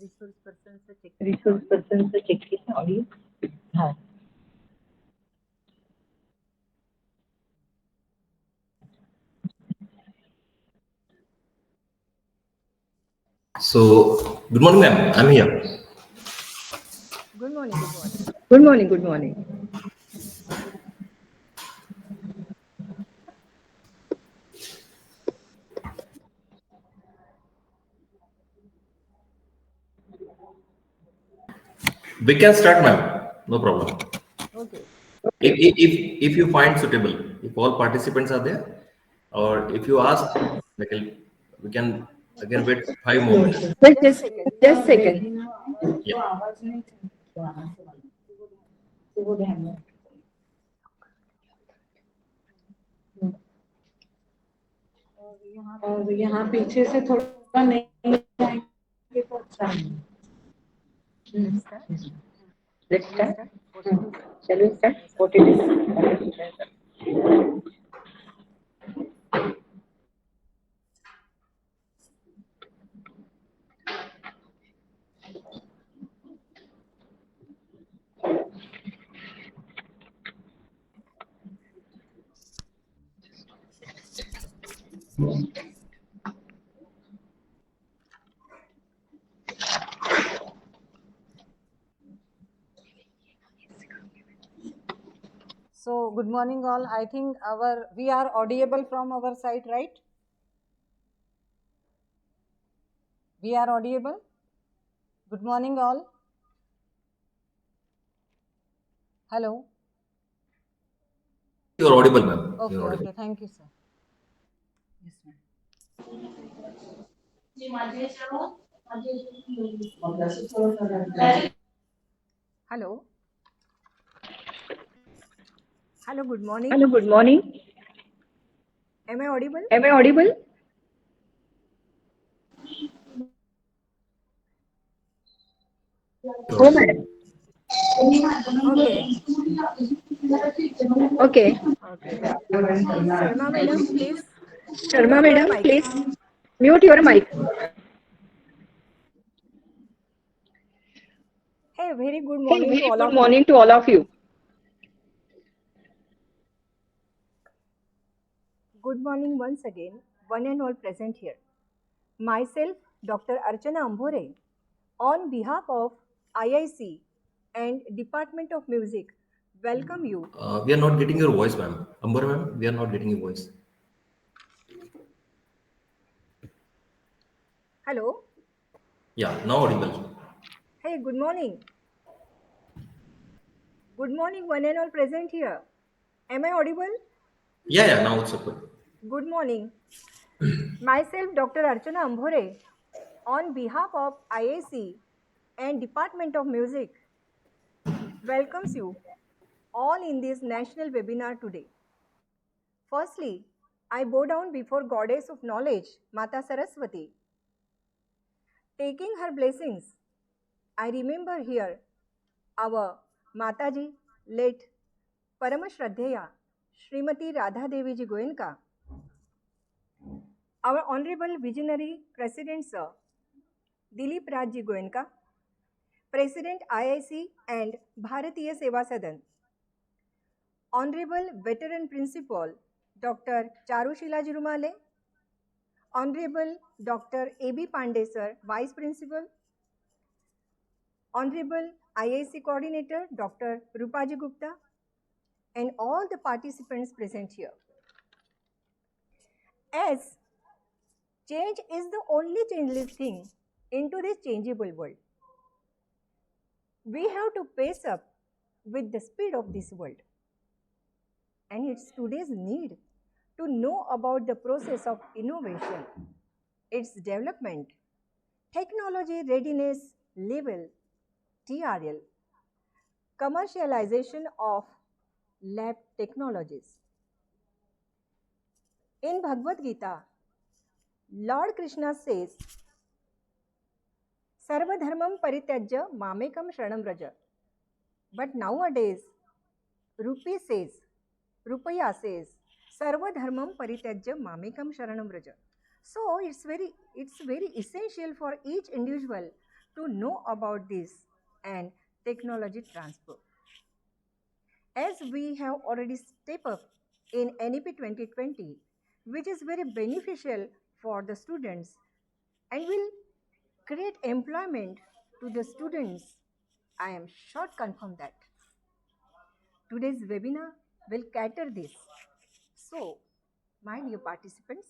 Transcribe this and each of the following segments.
Resource person से check कीजिए audio. हाँ. So, good morning, ma'am. I'm here. Good morning. Good morning. Good morning. Good morning. We can start, ma'am. No problem. Okay. If you find suitable, if all participants are there, or if you ask, like we can again wait 5 more minutes. Just second. Yeah. और यहाँ पीछे से थोड़ा नहीं आएंगे तो अच्छा है. Let's start. Shall we start? What it is? So good morning all. I think we are audible from our side, right? We are audible. Good morning all. Hello. You are audible, ma'am. Okay, You are audible. okay. Thank you, sir. Yes, ma'am. Hello. Hello. Good morning. Hello. Good morning. Am I audible? Am I audible? Oh, madam. Okay. Okay. Sharma madam, please. Sharma Mute your madam, mic. please mute your mic. Hey, very good Hey, morning to very all good of you. morning to all of you. Good morning once again, one and all present here. Myself, Dr. Archana Ambore, on behalf of IIC and Department of Music, welcome you. We are not getting your voice, ma'am. Amber, ma'am, we are not getting your voice. Hello. Yeah, now audible. Hey, good morning. Good morning, one and all present here. Am I audible? Yeah, now it's okay. Good morning. Myself, Dr. Archana Ambore, on behalf of IIC and Department of Music, welcomes you all in this national webinar today. Firstly, I bow down before Goddess of Knowledge, Mata Saraswati. Taking her blessings, I remember here our Mataji, late Paramashraddheya, Srimati Radha Devi Ji Goenka, our Honorable Visionary President Sir, Dilip Raj Ji Goenka, President IIC and Bharatiya Seva Sadan, Honorable Veteran Principal Dr. Charushila Rumale, Honorable Dr. A.B. Pandey Sir, Vice Principal, Honorable IIC Coordinator Dr. Rupaji Gupta, and all the participants present here. As change is the only changeless thing into this changeable world, we have to pace up with the speed of this world. And it's today's need to know about the process of innovation, its development, technology readiness level, TRL, commercialization of lab technologies. In Bhagavad Gita, Lord Krishna says, Sarva dharmam parityajya mamekam sharanam vraja. But nowadays, Rupaya says, Sarva dharmam parityajya mamekam sharanam vraja. So it's very essential for each individual to know about this and technology transfer. As we have already stepped up in NEP 2020, which is very beneficial for the students and will create employment to the students. I am sure confirm that. Today's webinar will cater this. So, my dear participants,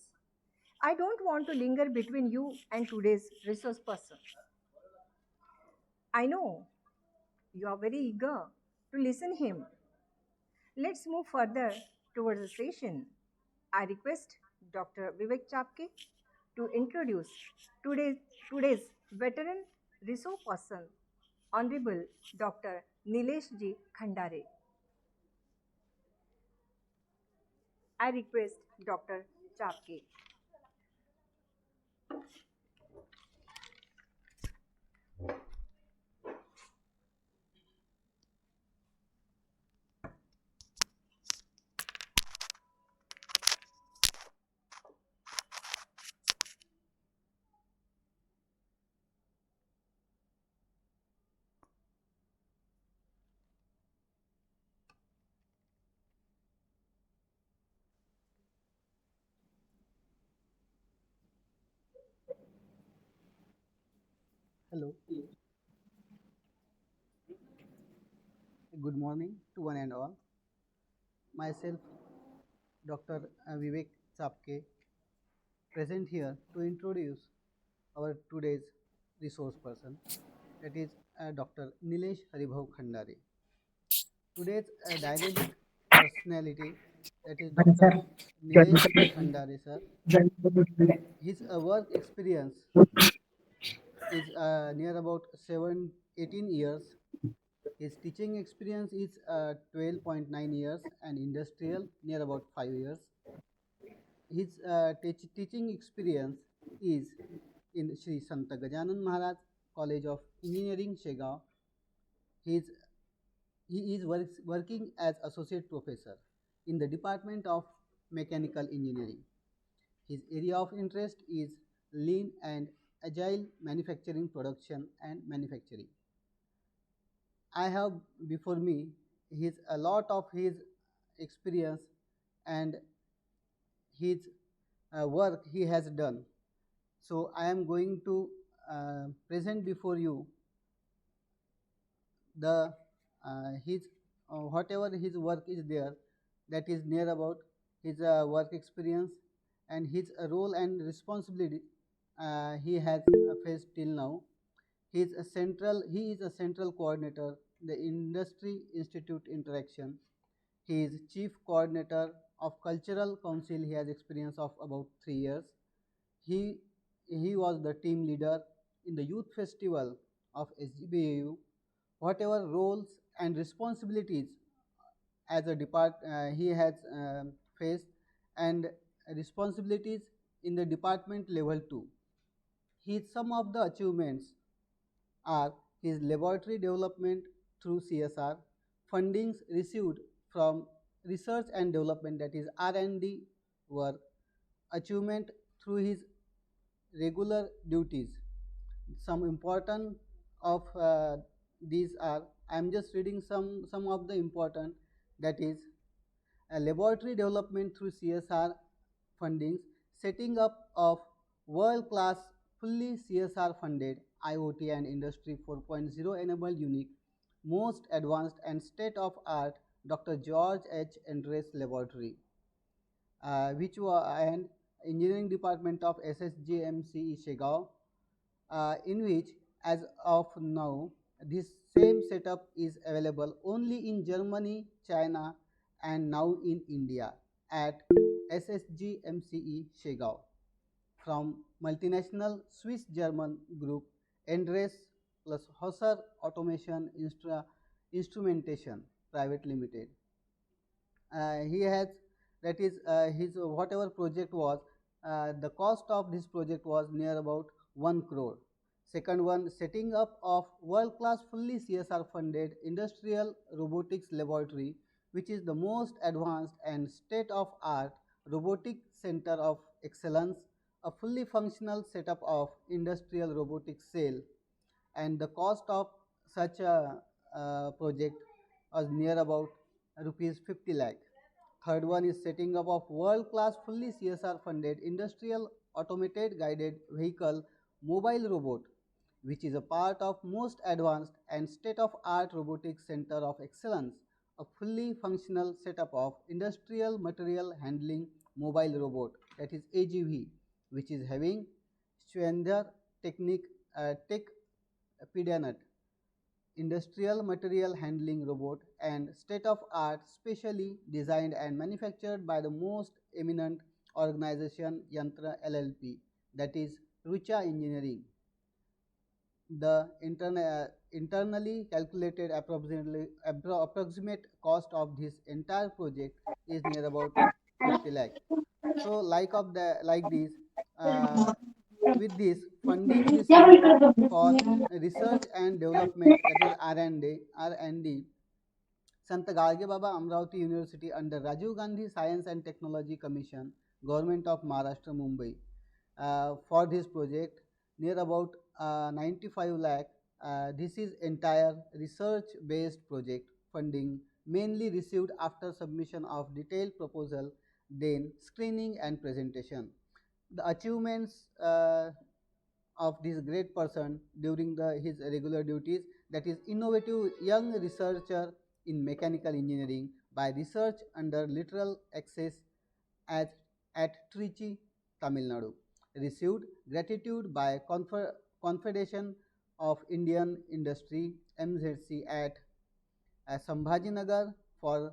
I don't want to linger between you and today's resource person. I know you are very eager to listen him. Let's move further towards the session. I request Dr. Vivek Chapke to introduce today's, today's veteran resource person, Honorable Dr. Nilesh Ji Khandare. I request Dr. Chapke. Hello, good morning to one and all. Myself, Dr. Vivek Chapke, present here to introduce our today's resource person, that is Dr. Nilesh Haribhav Khandare. Today's dynamic personality, that is Dr. Nilesh Khandare sir. His work experience is near about 18 years. His teaching experience is 12.9 years and industrial near about 5 years. His teaching experience is in Shri Sant Gajanan Maharaj College of Engineering, Shegaon. He is, working as associate professor in the Department of Mechanical Engineering. His area of interest is lean and agile manufacturing production and manufacturing. I have before me a lot of his experience and his work he has done. So I am going to present before you the his whatever his work is there, that is near about his work experience and his role and responsibility he has faced till now. He is a central coordinator, the Industry Institute Interaction. He is chief coordinator of Cultural Council. He has experience of about 3 years. He, he was the team leader in the youth festival of SGBAU. Whatever roles and responsibilities as a he has faced and responsibilities in the department level 2. Some of the achievements are his laboratory development through CSR, fundings received from research and development, that is R&D work, achievement through his regular duties. Some important of these are, I am just reading some of the important, that is laboratory development through CSR fundings, setting up of world-class fully CSR funded IoT and Industry 4.0 enabled unique, most advanced and state-of-art Dr. George H. Andres Laboratory, which was an engineering department of SSGMCE Shegaon, in which as of now this same setup is available only in Germany, China and now in India at SSGMCE Shegaon from multinational Swiss German group Endres plus Hauser Automation Instrumentation Private Limited. He has, that is his whatever project was, the cost of this project was near about 1 crore. Second one, setting up of world class fully CSR funded industrial robotics laboratory, which is the most advanced and state of art robotic center of excellence, a fully functional setup of industrial robotics cell and the cost of such a project was near about rupees 50 lakh. Third one is setting up of world-class fully CSR funded industrial automated guided vehicle mobile robot, which is a part of most advanced and state-of-art robotics center of excellence, a fully functional setup of industrial material handling mobile robot, that is AGV, which is having Schwender Technic Tech Pedianat industrial material handling robot and state of art specially designed and manufactured by the most eminent organization Yantra LLP, that is Rucha Engineering. The internally calculated approximate cost of this entire project is near about 50 lakh. So like this, uh, with this funding received for research and development, that is R&D, Sant Baba Amravati University under Rajiv Gandhi Science and Technology Commission, Government of Maharashtra, Mumbai. For this project, near about 95 lakh. This is entire research-based project funding, mainly received after submission of detailed proposal, then screening and presentation. The achievements of this great person during his regular duties, that is innovative young researcher in mechanical engineering by research under literal access as at Trichy, Tamil Nadu. Received gratitude by Confederation of Indian Industry MZC at Sambhajinagar for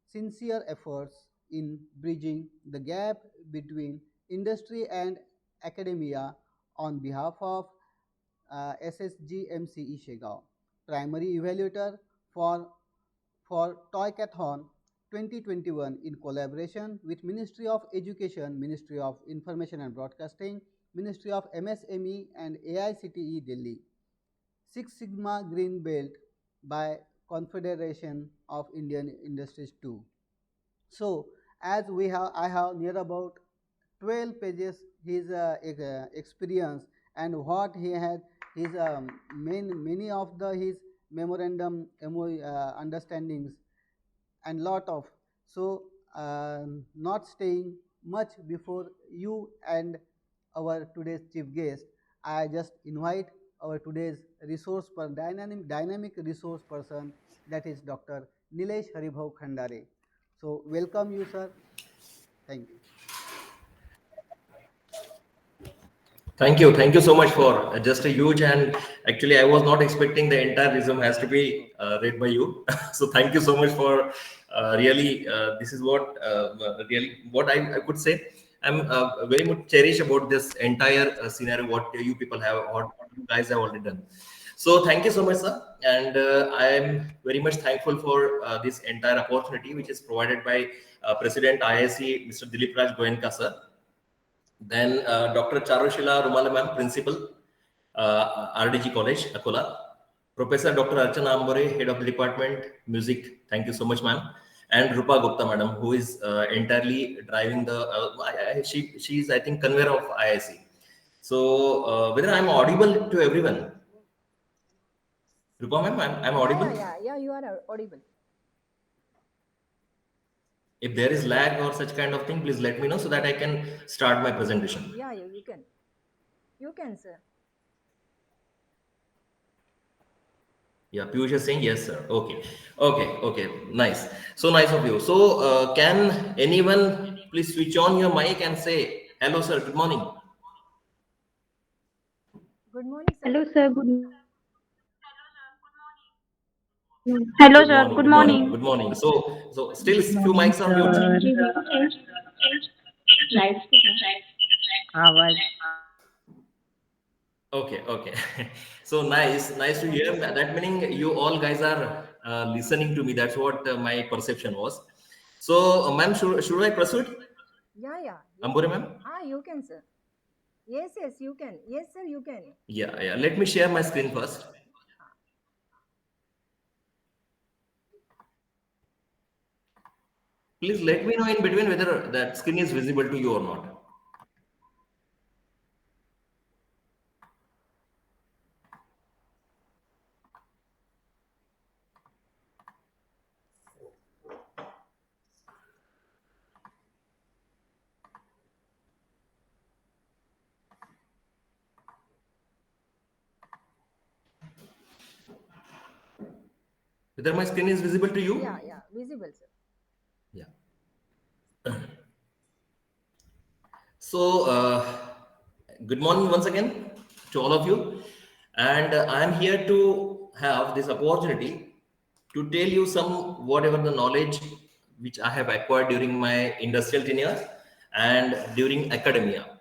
sincere efforts in bridging the gap between industry and academia on behalf of SSGMCE Shegaon. Primary evaluator for Toycathon 2021 in collaboration with Ministry of Education, Ministry of Information and Broadcasting, Ministry of MSME and AICTE Delhi. Six Sigma Green Belt by Confederation of Indian Industries 2. So, as I have near about 12 pages his experience and what he had his many of the his memorandum understandings and lot of. So, not staying much before you and our today's chief guest, I just invite our today's dynamic resource person, that is Dr. Nilesh Khandare. So welcome you, sir. Thank you. Thank you so much for just a huge, and actually I was not expecting the entire resume has to be read by you. So thank you so much for really this is what really what I could say. I'm very much cherished about this entire scenario. What you people have, what you guys have already done. So thank you so much, sir, and I am very much thankful for this entire opportunity which is provided by President IIC, Mr. Dilip Raj Goenka, sir. Then Dr. Charushila Rumale ma'am, Principal, RDG College, Akola. Professor Dr. Archana Ambore, Head of the Department, Music. Thank you so much, ma'am. And Rupa Gupta, madam, who is entirely driving the, she is, I think, conveyor of IIC. So whether I'm audible to everyone? Rupa ma'am, I'm audible? Yeah, you are audible. If there is lag or such kind of thing, please let me know so that I can start my presentation. Yeah, you can. You can, sir. Yeah, Piyush is saying yes, sir. Okay. Nice. So nice of you. So can anyone please switch on your mic and say hello, sir. Good morning. Good morning, sir. Hello, sir. Hello, sir. Good morning. Good morning. So still few mics are mute. Okay. So nice to hear. That meaning you all guys are listening to me. That's what my perception was. So, ma'am, should I proceed? Yeah. Ambore, ma'am? You can, sir. Yes, you can. Yes, sir, you can. Yeah. Let me share my screen first. Please let me know in between whether that screen is visible to you or not. whether my screen is visible to you? Yeah, visible, sir. Yeah. So, good morning once again to all of you. And I am here to have this opportunity to tell you some whatever the knowledge which I have acquired during my industrial tenure and during academia.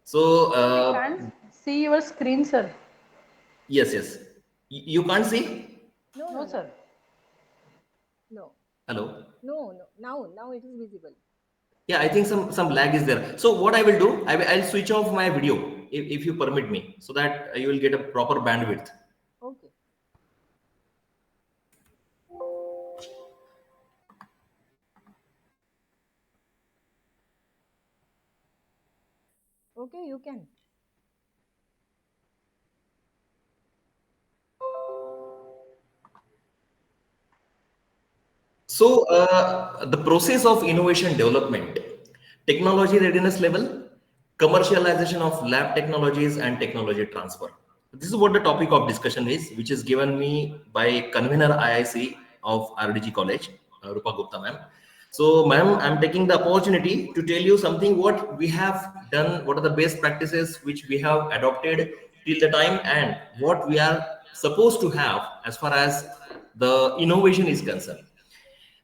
So, We can't see your screen, sir. yes, yes. You can't see? No, no, No, no, sir. no, Hello? no, no. Now it is visible. Yeah, I think some lag is there. So what I will do, I'll switch off my video if you permit me, so that you will get a proper bandwidth. Okay. Okay, you can. So the process of innovation development, technology readiness level, commercialization of lab technologies and technology transfer. This is what the topic of discussion is, which is given me by convener IIC of RDG College, Rupa Gupta ma'am. So ma'am, I'm taking the opportunity to tell you something what we have done, what are the best practices which we have adopted till the time and what we are supposed to have as far as the innovation is concerned.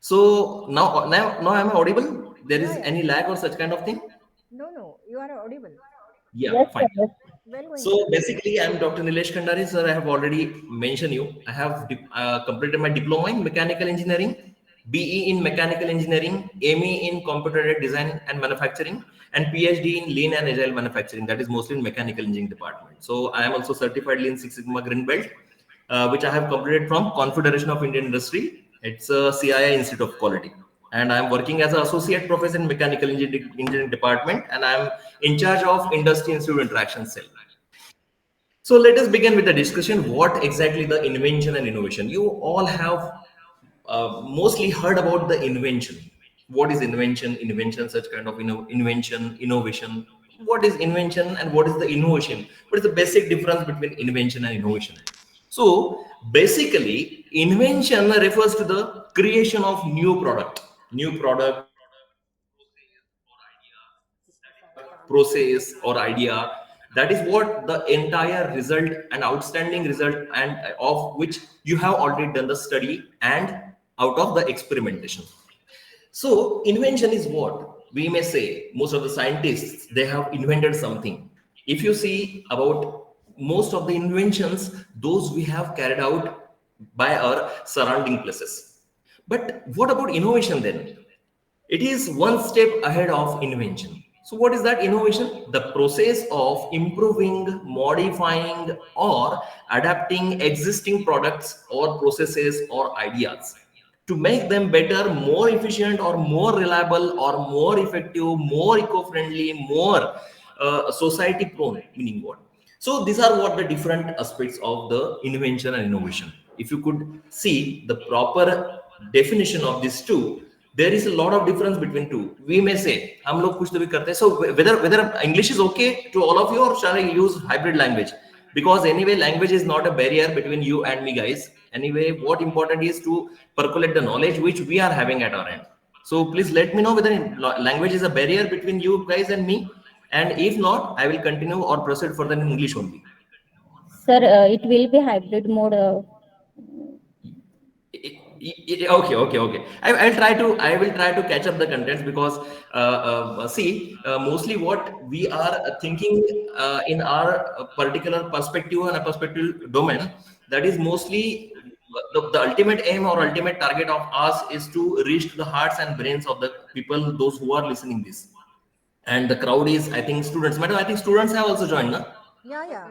So now am I audible? There Yeah, is yeah. any lag or such kind of thing? No, no. You are audible. Yeah, fine. Well going, So sir. basically, I'm Dr. Nilesh Khandare, sir. I have already mentioned you. I have completed my diploma in mechanical engineering, BE in mechanical engineering, ME in computer-aided design and manufacturing, and PhD in lean and agile manufacturing. That is mostly in mechanical engineering department. So I am also certified Lean Six Sigma Green Belt, which I have completed from Confederation of Indian Industry. It's a CII Institute of Quality. And I'm working as an associate professor in mechanical engineering department, and I'm in charge of industry institute interaction cell. So let us begin with the discussion. What exactly the invention and innovation? You all have mostly heard about the invention. What is invention? Invention, such kind of invention, innovation. What is invention and what is the innovation? What is the basic difference between invention and innovation? So basically, invention refers to the creation of new product, process or idea. That is what the entire result and outstanding result and of which you have already done the study and out of the experimentation. So invention is what we may say most of the scientists, they have invented something. If you see about most of the inventions, those we have carried out by our surrounding places. But what about innovation then? It is one step ahead of invention. So what is that innovation? The process of improving, modifying, or adapting existing products or processes or ideas to make them better, more efficient, or more reliable, or more effective, more eco-friendly, more society prone, meaning what? So these are what the different aspects of the invention and innovation. If you could see the proper definition of these two, there is a lot of difference between two. We may say, हम लोग कुछ तो भी करते हैं. So whether English is okay to all of you, or shall I use hybrid language? Because anyway, language is not a barrier between you and me, guys. Anyway, what important is to percolate the knowledge which we are having at our end. So please let me know whether language is a barrier between you guys and me. And if not, I will continue or proceed further in English only. Sir, it will be hybrid mode. Okay. I will try to catch up the contents because see, mostly what we are thinking in our particular perspective and a perspective domain, that is mostly the ultimate aim or ultimate target of us is to reach to the hearts and brains of the people, those who are listening this. And the crowd is, I think, students. Madam, I think students have also joined, no? Yeah, yeah.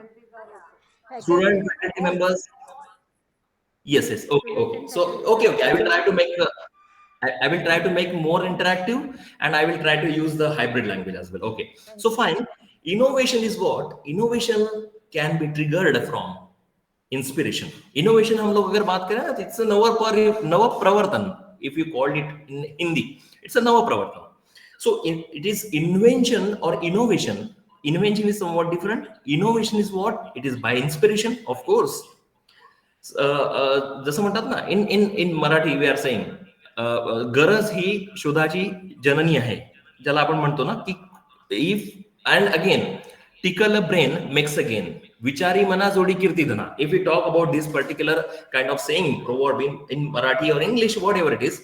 Student Faculty, faculty all. members. Yes, yes. Okay, Students okay. and So, faculty okay, are okay. there. I will try to make more interactive, and I will try to use the hybrid language as well. Okay. Thank So, you. fine. Innovation is what? Innovation can be triggered from inspiration. Innovation, हम लोग अगर बात करें ना, it's a नव प्रवर्तन. If you called it in Hindi, it's a नव प्रवर्तन. So, it is invention or innovation. Invention is somewhat different. Innovation is what? It is by inspiration, of course. जसं म्हणतात ना, इन इन इन मराठी वी आर सेइंग, गरज ही शोधाची जननी आहे, ज्याला आपण म्हणतो ना की if and again tackle a brain makes again, विचारी मना जोडी कीर्ती धना. If we talk about this particular kind of saying, proverb in Marathi or English, whatever it is,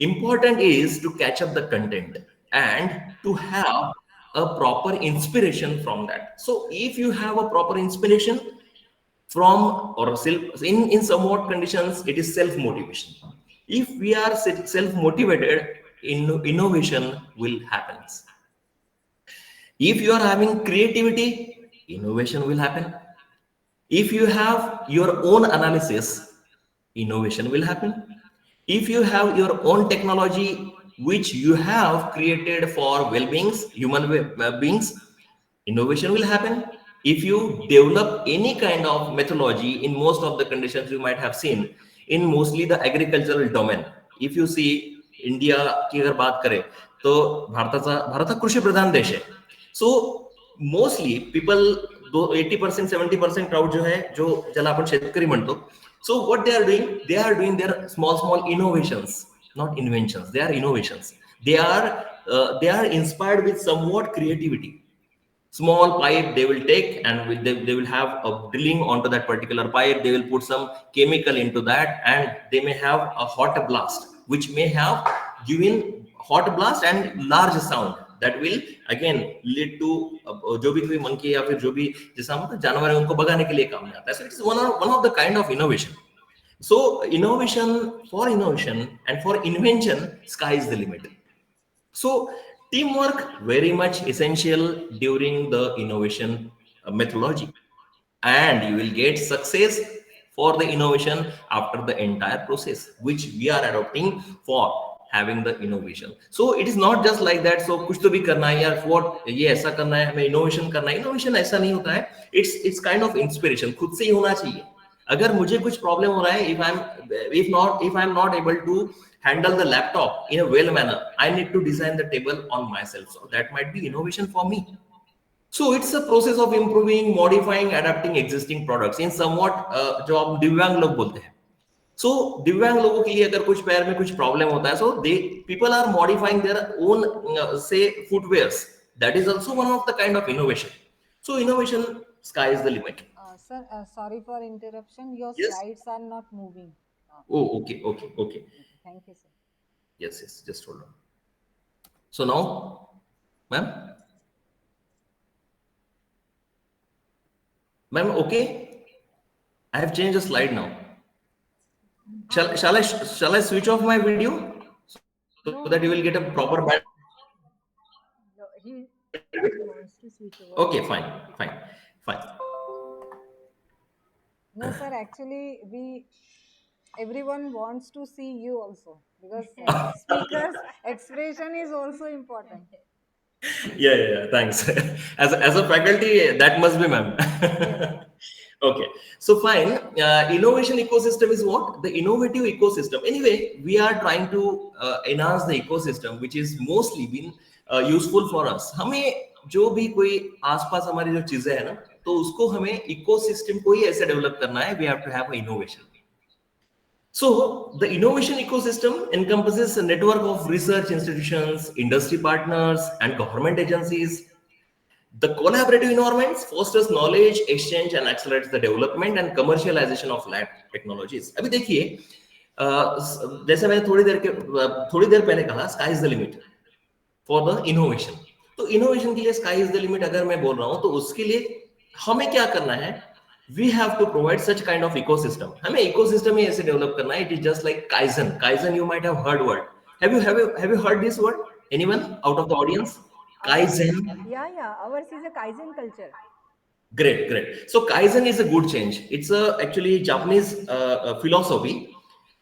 important is to catch up the content and to have a proper inspiration from that. So if you have a proper inspiration from or self, in somewhat conditions, it is self motivation. If we are self motivated, innovation will happen. If you are having creativity, innovation will happen. If you have your own analysis, innovation will happen. If you have your own technology which you have created for well-beings, human beings, innovation will happen. If you develop any kind of methodology, in most of the conditions you might have seen, in mostly the agricultural domain, if you see India की अगर बात करें तो भारत कृषी प्रधान देश है. So mostly people 80% 70% crowd जो है, जो ज्याला आपण शेतकरी म्हणतो, so what they are doing their small innovations, not inventions, they are innovations. They are inspired with somewhat creativity. Small pipe they will take and they will have a drilling onto that particular pipe. They will put some chemical into that and they may have a hot blast which may have given hot blast and large sound that will again lead to जो भी कोई monkey या फिर जो भी जैसा मतलब जानवर है उनको भगाने के लिए काम में आता है. So it is one of the kind of innovation. So innovation and for invention, sky is the limit. So teamwork very much essential during the innovation methodology, and you will get success for the innovation after the entire process which we are adopting for having the innovation. So it is not just like that, so कुछ तो भी करना है यार, what ये ऐसा करना है, हमें innovation करना है. Innovation ऐसा नहीं होता है. It's kind of inspiration, खुद से ही होना चाहिए. अगर मुझे कुछ प्रॉब्लम हो रहा है, if I'm not able to handle the laptop in a well manner, I need to design the table on myself. So that might be innovation for me. So it's a process of improving, modifying, adapting existing products in somewhat जो हम दिव्यांग लोग बोलते हैं. So दिव्यांग लोगों के लिए अगर कुछ पैर में कुछ प्रॉब्लम होता है, so people are modifying their own say footwears. That is also one of the kind of innovation. So innovation, sky is the limit. Sir, sorry for interruption. Your Yes. slides are not moving. Oh, okay. Thank you, sir. Yes, just hold on. So now, ma'am, okay. I have changed the slide now. Shall I switch off my video so that you will get a proper band? No, he wants to switch over. Okay, fine. No, sir. Actually, everyone wants to see you also, because speaker's expression is also important. Yeah. Thanks. As a faculty, that must be, ma'am. Yes. Okay, so fine. Innovation ecosystem is what? The innovative ecosystem. Anyway, we are trying to enhance the ecosystem, which is mostly been useful for us. हमें जो भी कोई आसपास हमारी जो चीजें है ना, तो उसको हमें ecosystem को ही ऐसे डेवलप करना है. We have to have a innovation. So the innovation ecosystem encompasses a network of research institutions, industry partners, and government agencies. The collaborative environments fosters knowledge exchange and accelerates the development and commercialization of lab technologies. अभी देखिए, जैसे मैंने थोड़ी देर पहले कहा, sky is the limit for the innovation. तो innovation के लिए sky is the limit अगर मैं बोल रहा हूँ, तो उसके लिए हमें क्या करना है? We have to provide such kind of ecosystem. हमें ecosystem ही ऐसे develop करना है. It is just like Kaizen. Kaizen, you might have heard word. Have you heard this word? Anyone out of the audience? Kaizen. Yeah. Ours is a Kaizen culture. Great. So Kaizen is a good change. It's actually Japanese philosophy,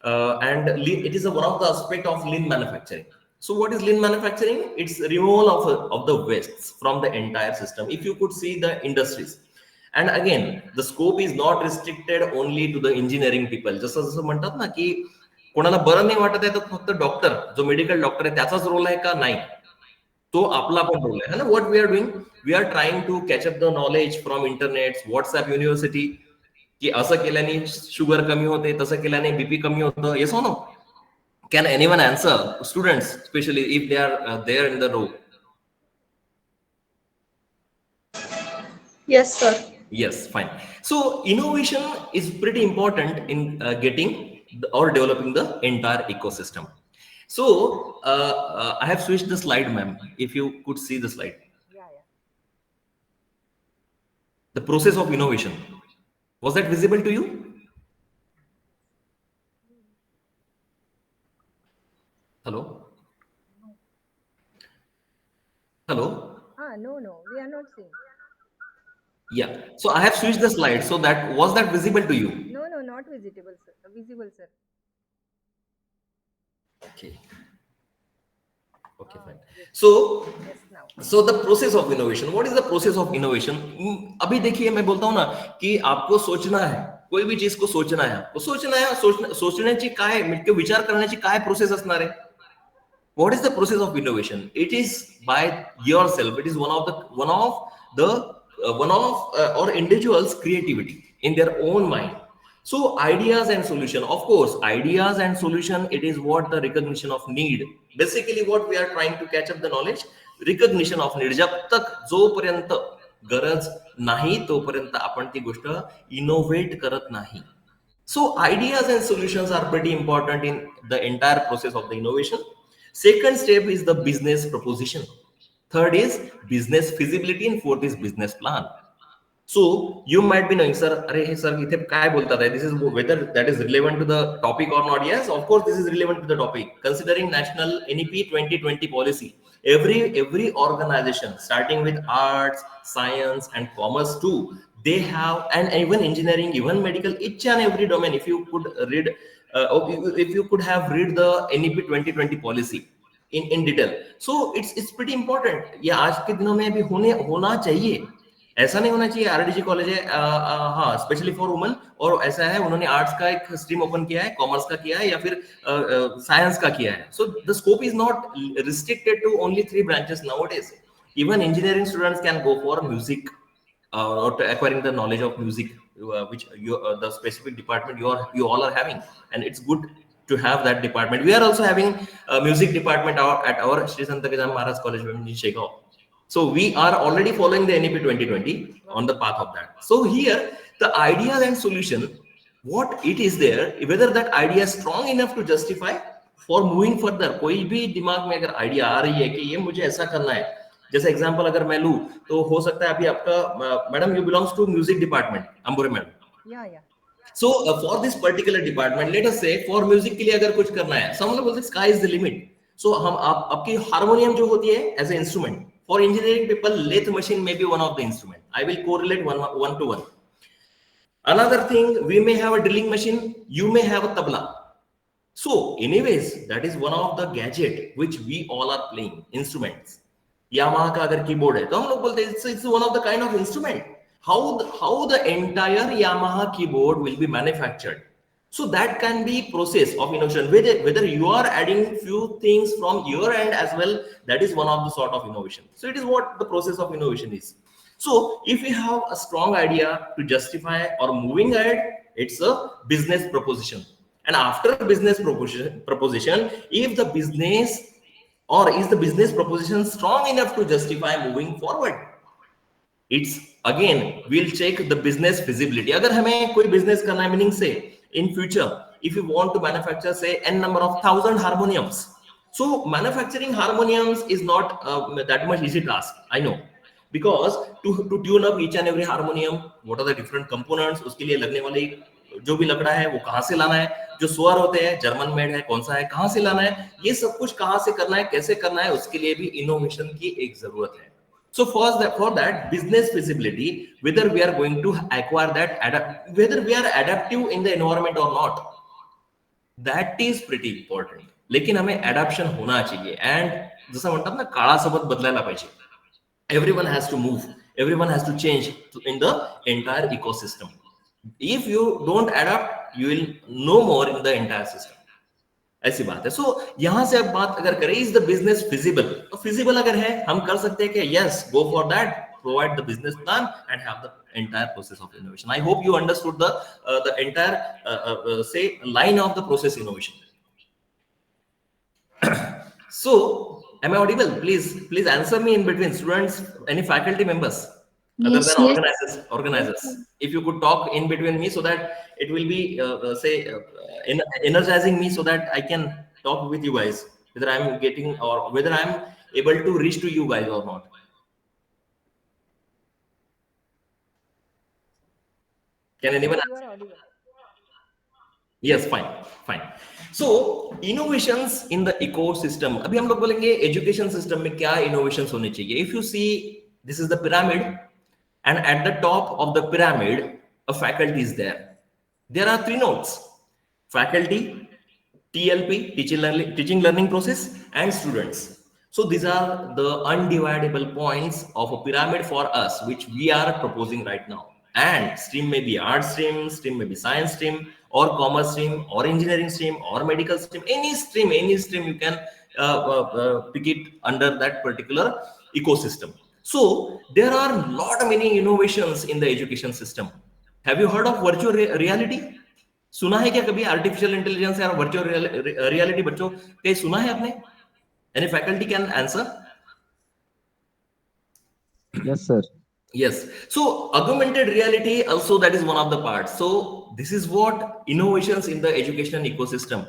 and it is one of the aspect of lean manufacturing. So what is lean manufacturing? It's removal of the wastes from the entire system. If you could see the industries. And again, the scope is not restricted only to the engineering people. जसं म्हणतात ना की कोणाला बरं नाही वाटत आहे तर फक्त डॉक्टर, जो मेडिकल डॉक्टर आहे त्याचाच रोल आहे का? नाही, तो आपला पण रोल आहे ना. What we are doing, we are trying to catch up the knowledge from internet, WhatsApp university. की असं केल्याने शुगर कमी होते, तसं केल्याने बीपी कमी होतं, yes or no? Can anyone answer? Students, especially if they are there in the row. Yes, sir. Yes, fine. So innovation is pretty important in getting or developing the entire ecosystem. So I have switched the slide, ma'am. If you could see the slide, Yeah, yeah. the process of innovation, was that visible to you? Hello, hello. No, we are not seeing. Yeah. So I have switched the slide. So that was that visible to you? No, not visible, sir. Visible, sir. Okay. Okay, fine. Yes, So yes, now. So the process of innovation, what is the process of innovation? अभी देखिए, मैं बोलता हूं ना कि आपको सोचना है, कोई भी चीज को सोचना है, आपको सोचना है, सोचण्याची काय विचार करण्याची काय प्रोसेस असणार आहे? What is the process of innovation? It is by yourself. It is one of or individuals creativity in their own mind. So ideas and solution, of course, ideas and solution, it is what the recognition of need, basically what we are trying to catch up the knowledge, recognition of need. जब तक जोपर्यंत गरज नाही तोपर्यंत आपण ती गोष्ट innovate करत नाही. So ideas and solutions are pretty important in the entire process of the innovation. Second step is the business proposition. Third is business feasibility, and fourth is business plan. So you might be knowing, sir, अरे हे sir इथे काय बोलतात आहे? This is whether that is relevant to the topic or not. Yes, of course, this is relevant to the topic. Considering National NEP 2020 policy, every organization, starting with arts, science, and commerce too, they have, and even engineering, even medical, each and every domain. If you could read, if you could have read the NEP 2020 policy in detail, so it's pretty important. ये आज के दिनों में अभी होना चाहिए. ऐसा नहीं होना चाहिए आरडीजी कॉलेज है, हाँ, स्पेशली फॉर वुमेन, और ऐसा है उन्होंने आर्ट्स का एक स्ट्रीम ओपन किया है, कॉमर्स का किया है, या फिर साइंस का किया है. So the scope is not restricted to only 3 branches nowadays. Even engineering students can go for music or to acquiring the knowledge of music, which the specific department you all are having, and it's good to have that department. We are also having a music department at our Shri Sant Maharaj College in Shegaon. So we are already following the NEP 2020 on the path of that. So here, the ideas and solution, what it is there, whether that idea is strong enough to justify for moving further. कोई भी दिमाग में अगर idea आ रही है कि ये मुझे ऐसा करना है, जैसे एग्जांपल अगर मैं लूं, तो हो सकता है अभी आपका, madam you belongs to music department, Ambure madam. Yeah. So for this particular department, let us say for music के लिए अगर कुछ करना है, some लोग बोलते हैं sky is the limit. So हम आपकी हारमोनियम जो होती है as an instrument, for engineering people lathe machine may be one of the instrument. I will correlate one to one. Another thing, we may have a drilling machine, you may have a tabla. So anyways, that is one of the gadget which we all are playing instruments. Yamaha का अगर keyboard है तो हम लोग बोलते हैं it's one of the kind of instrument. How the entire Yamaha keyboard will be manufactured. So that can be process of innovation. Whether you are adding few things from your end as well, that is one of the sort of innovation. So it is what the process of innovation is. So if we have a strong idea to justify or moving ahead, it's a business proposition. And after business proposition, if the business or is the business proposition strong enough to justify moving forward, it's again we'll check the business feasibility. अगर हमें कोई business करना है, meaning say in future if you want to manufacture say n number of 1,000 harmoniums, so manufacturing harmoniums is not that much easy task, I know, because to tune up each and every harmonium, what are the different components, उसके लिए लगने वाली जो भी लकड़ा है वो कहाँ से लाना है, जो स्वर होते हैं जर्मन मेड है, कौन सा है, कहाँ से लाना है, ये सब कुछ कहाँ से करना है, कैसे करना है, उसके लिए भी इनोवेशन की एक जरूरत है. So for that business feasibility, whether we are going to acquire that, whether we are adaptive in the environment or not, that is pretty important. लेकिन हमें adaptation होना चाहिए, and जैसा म्हणतात ना काळासोबत बदलायला पाहिजे. Everyone has to move, everyone has to change in the entire ecosystem. If you don't adapt, you will no more in the entire system. ऐसी बात है. सो यहां से अब बात अगर करें इज द बिजनेस फिजिबल, तो फिजिबल अगर है हम कर सकते हैं कि yes go for that, provide the business plan, and have the entire process of innovation. I hope you understood the entire say line of the process innovation. So, am I audible? Please answer me in between. Students, any faculty members other Yes, than yes. organizers? Organizers, if you could talk in between me, so that it will be energizing me, so that I can talk with you guys, whether I'm getting or whether I'm able to reach to you guys or not. Can anyone? Yes, you are audible. Yes, fine. So innovations in the ecosystem. अभी हम लोग बोलेंगे education system में क्या innovations होने चाहिए. If you see, this is the pyramid, and at the top of the pyramid, a faculty is there. There are three nodes: faculty, TLP, teaching learning process, and students. So these are the undividable points of a pyramid for us, which we are proposing right now. And stream may be art stream may be science stream, or commerce stream, or engineering stream, or medical stream. Any stream you can pick it under that particular ecosystem. So there are many innovations in the education system. Have you heard of virtual reality? सुना है क्या कभी artificial intelligence या virtual reality? बच्चों कहीं सुना है आपने? Any faculty can answer? Yes, sir. Yes. So augmented reality also, that is one of the parts. So this is what innovations in the education ecosystem.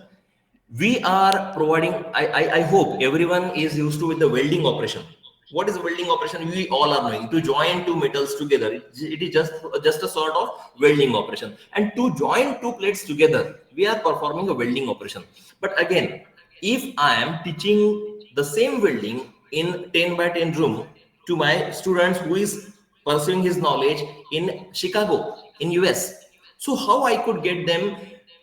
We are providing, I hope everyone is used to with the welding operation. What is welding operation? We all are knowing. To join two metals together, it is just a sort of welding operation. And to join two plates together, we are performing a welding operation. But again, if I am teaching the same welding in 10 by 10 room to my students who is pursuing his knowledge in Chicago, in US, so how I could get them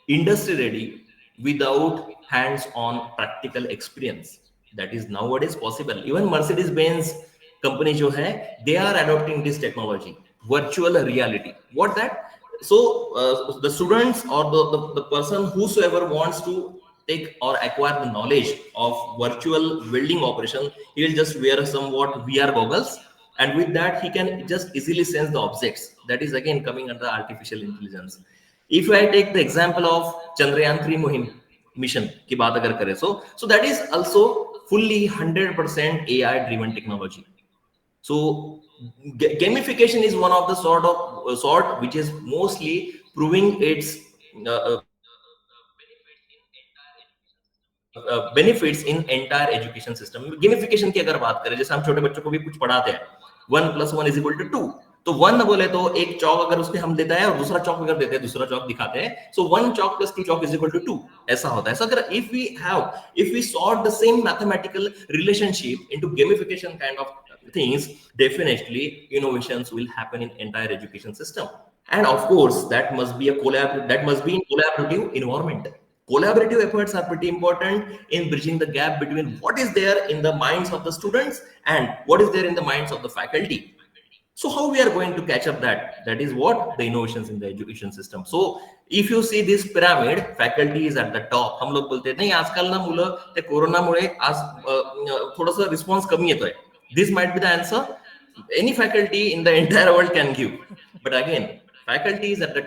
industry ready without hands-on practical experience? That is nowadays possible. Even Mercedes-Benz company jo hai, they are adopting this technology, virtual reality. What that? So the students or the person whosoever wants to take or acquire the knowledge of virtual welding operation, he will just wear somewhat VR goggles, and with that he can just easily sense the objects. That is again coming under artificial intelligence. If I take the example of Chandrayaan 3 Mohim mission की बात अगर करें, so that is also fully 100% AI driven technology. So gamification is one of the sort which is mostly proving its benefits in entire education system. Gamification की अगर बात करें, जैसे हम छोटे बच्चों को भी कुछ पढ़ाते हैं, 1 + 1 = 2. तो 1 बोले तो एक चौक अगर उसके हम देता है और दूसरा चौक अगर देते हैं, दूसरा चौक दिखाते हैं, so 1 chalk + 2 chalk = 2. ऐसा होता है. So अगर if we sort the same mathematical relationship into gamification kind of things, definitely innovations will happen in entire education system. And of course, that must be in collaborative environment. Collaborative efforts are pretty important in bridging the gap between what is there in the minds of the students and what is there in the minds of the faculty. So how we are going to catch up that? That is what the innovations in the education system. So if you see this pyramid, faculty is at the top. हम लोग बोलते हैं नहीं आजकल ना मुलं ते corona मुळे आज थोडंसं रिस्पॉन्स कमी येतोय. This might be the answer. Any faculty in the entire world can give. But again, faculty is at the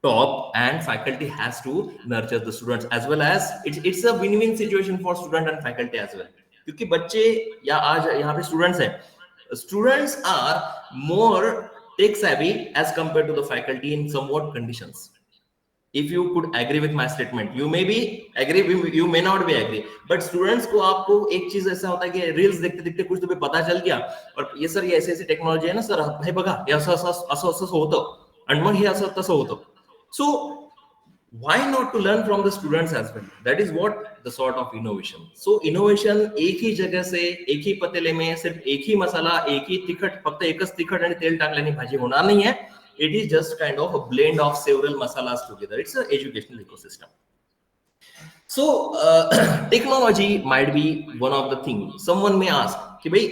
top, and faculty has to nurture the students, as well as it's a win-win situation for student and faculty as well. क्योंकि बच्चे या आज यहाँ पे students are more tech savvy as compared to the faculty in somewhat conditions. If you could agree with my statement, you may be agree, you may not be agree, but students को आपको एक चीज ऐसा होता है कि reels देखते देखते कुछ तुम्हें पता चल गया, और ये सर ये ऐसी टेक्नॉलॉजी है ना सर, हे बघा हे असं होतं आणि मग हे असं तसं होतं. So why not to learn from the students as well? That is what the sort of innovation. So innovation एक ही जगह से एक ही पतीले में सिर्फ एक ही मसाला एक ही तिखट फक्त एकच तिखट आणि तेल टाकल्याने भाजी होणार नाही है. It is just kind of a blend of several masalas together. It's an educational ecosystem. So technology might be one of the things. Someone may ask कि भाई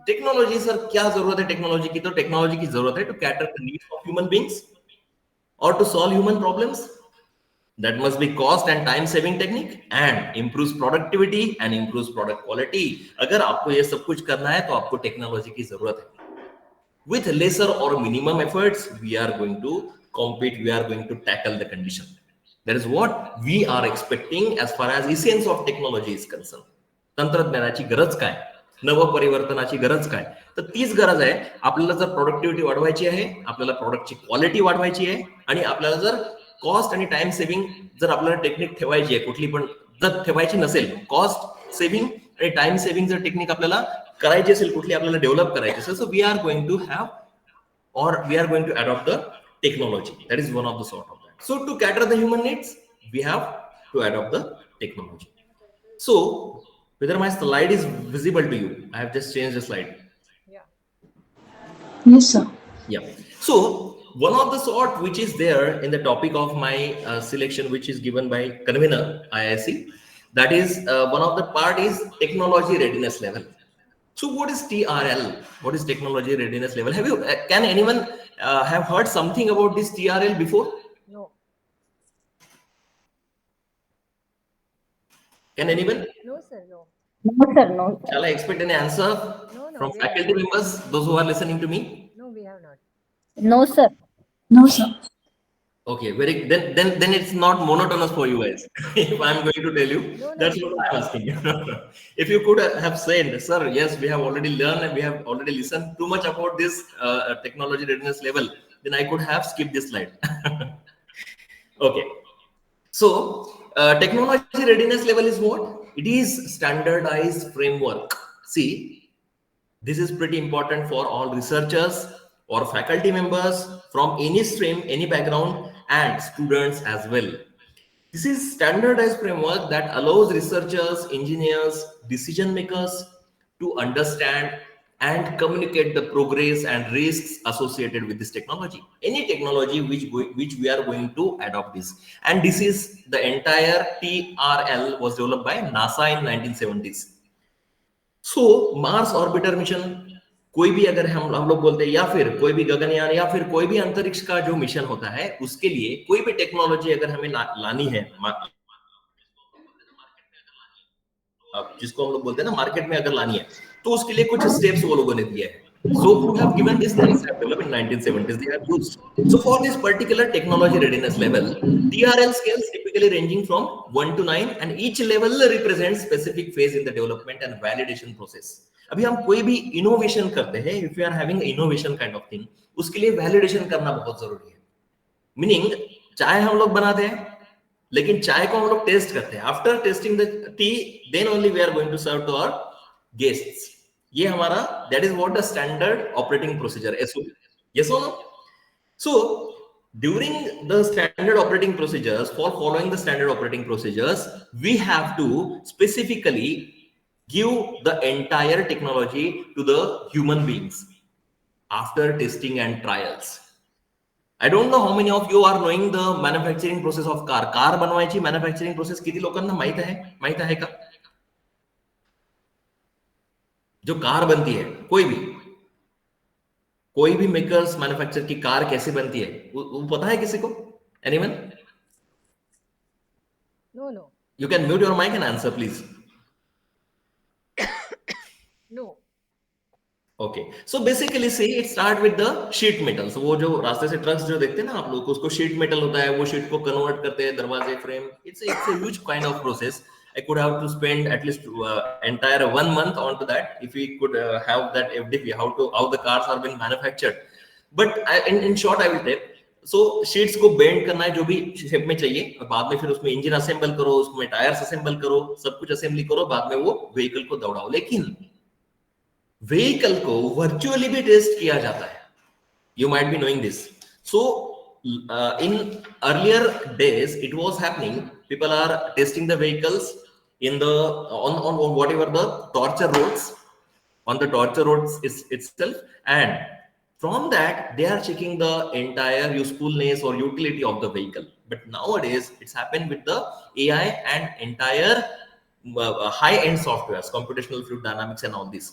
टेक्नोलॉजी सर क्या जरूरत है टेक्नोलॉजी की? तो टेक्नोलॉजी की जरूरत है to cater the needs of human beings or to solve human problems. That must be cost and time saving technique and improves productivity and improves product quality. अगर आपको ये सब कुछ करना है तो आपको टेक्नोलॉजी की जरूरत है. with lesser or minimum efforts, we are going to compete, we are going to tackle the condition. That is what we are expecting as far as essence of technology is concerned. तंत्रज्ञानाची गरज काय, नवपरिवर्तनाची गरज काय, तर तीच गरज आहे. आपल्याला जर प्रोडक्टिव्हिटी वाढवायची आहे, आपल्याला प्रोडक्टची क्वालिटी वाढवायची आहे, आणि आपल्याला जर कॉस्ट आणि टाइम सेव्हिंग जर आपल्याला टेक्निक ठेवायची आहे, कुठली पण जर ठेवायची नसेल, कॉस्ट सेव्हिंग आणि टाइम सेव्हिंग जर टेक्निक आपल्याला करायची असेल, कुठली आपल्याला डेव्हलप करायची असेल, so we are going to have or we are going to adopt the technology. That is one of the sort of that. So to cater the human needs, we have to adopt the technology. So whether my slide is visible to you, I have just changed the slide. Yeah. Yes, sir. Yeah. So one of the sort which is there in the topic of my selection, which is given by convener IIC, that is one of the part is technology readiness level. So what is TRL? What is technology readiness level? Have you, can anyone have heard something about this TRL before? No. Can anyone? No, sir. No. No, sir, no. Shall I expect an answer No, from we have faculty not. members, those who are listening to me? No, we have not. No, sir. No, sir. Okay, very then it's not monotonous for you guys. If I'm going to tell you, No, that's it what is I'm not. asking. If you could have said, sir, yes, we have already learned and we have already listened too much about this technology readiness level, then I could have skipped this slide. Okay. So technology readiness level is what? It is standardized framework. See, this is pretty important for all researchers or faculty members from any stream, any background, and students as well. This is standardized framework that allows researchers, engineers, decision makers to understand and communicate the progress and risks associated with this technology. Any technology which we are going to adopt this. And this is the entire TRL was developed by NASA in 1970s. So Mars orbiter mission, कोई भी अगर हम लोग बोलते हैं, या फिर कोई भी गगनयान, या फिर कोई भी अंतरिक्ष का जो मिशन होता है, उसके लिए कोई भी टेक्नोलॉजी अगर हमें लानी है, जिसको हम लोग बोलते हैं ना मार्केट में अगर लानी है, तो उसके लिए कुछ स्टेप्स वो लोगों ने दिए हैं. So who have given this things have developed in 1970s, they have used. So for this particular technology readiness level, TRL scales typically ranging from 1 to 9, and each level represents specific phase in the development and validation process. अभी हम कोई भी innovation करते हैं, if we are having innovation kind of thing, उसके लिए validation करना बहुत जरूरी है. मीनिंग चाय हम लोग बनाते हैं, लेकिन चाय को हम लोग टेस्ट करते हैं. After testing the tea, then only we are going to serve to our guests. ये हमारा, that is what the standard operating procedure, SOP. Yes or no? So during the standard operating procedures, for following the standard operating procedures, we have to specifically give the entire technology to the human beings after testing and trials. I don't know how many of you are knowing the manufacturing process of car. Car बनवायची manufacturing process किती लोकांना माहित आहे का? जो car बनती है, कोई भी मेकर्स मैन्युफैक्चर की कार कैसे बनती है, वो पता है किसी को? Anyone? No, no. You can mute your mic and answer, please. No. Okay, so basically see, it start with the sheet metal. So वो जो रास्ते से ट्रक्स जो देखते हैं ना आप लोग, उसको शीट मेटल होता है, वो शीट को कन्वर्ट करते हैं, दरवाजे, frame. It's a huge kind of process. I could have to spend at least entire 1 month onto that if we could have that FDP, how the cars are being manufactured. But in short, I will tell. So sheets को bend करना है जो भी shape में चाहिए, और बाद में फिर उसमें इंजन असेंबल करो, उसमें टायर्स असेंबल करो, सब कुछ असेंबली करो, बाद में वो व्हीकल को दौड़ाओ. लेकिन व्हीकल को वर्चुअली भी टेस्ट किया जाता है. You might be knowing this. So in earlier days it was happening, people are testing the vehicles in the on whatever the torture roads, on the torture roads itself, and from that they are checking the entire usefulness or utility of the vehicle. But nowadays it's happened with the AI and entire high end softwares, computational fluid dynamics and all this.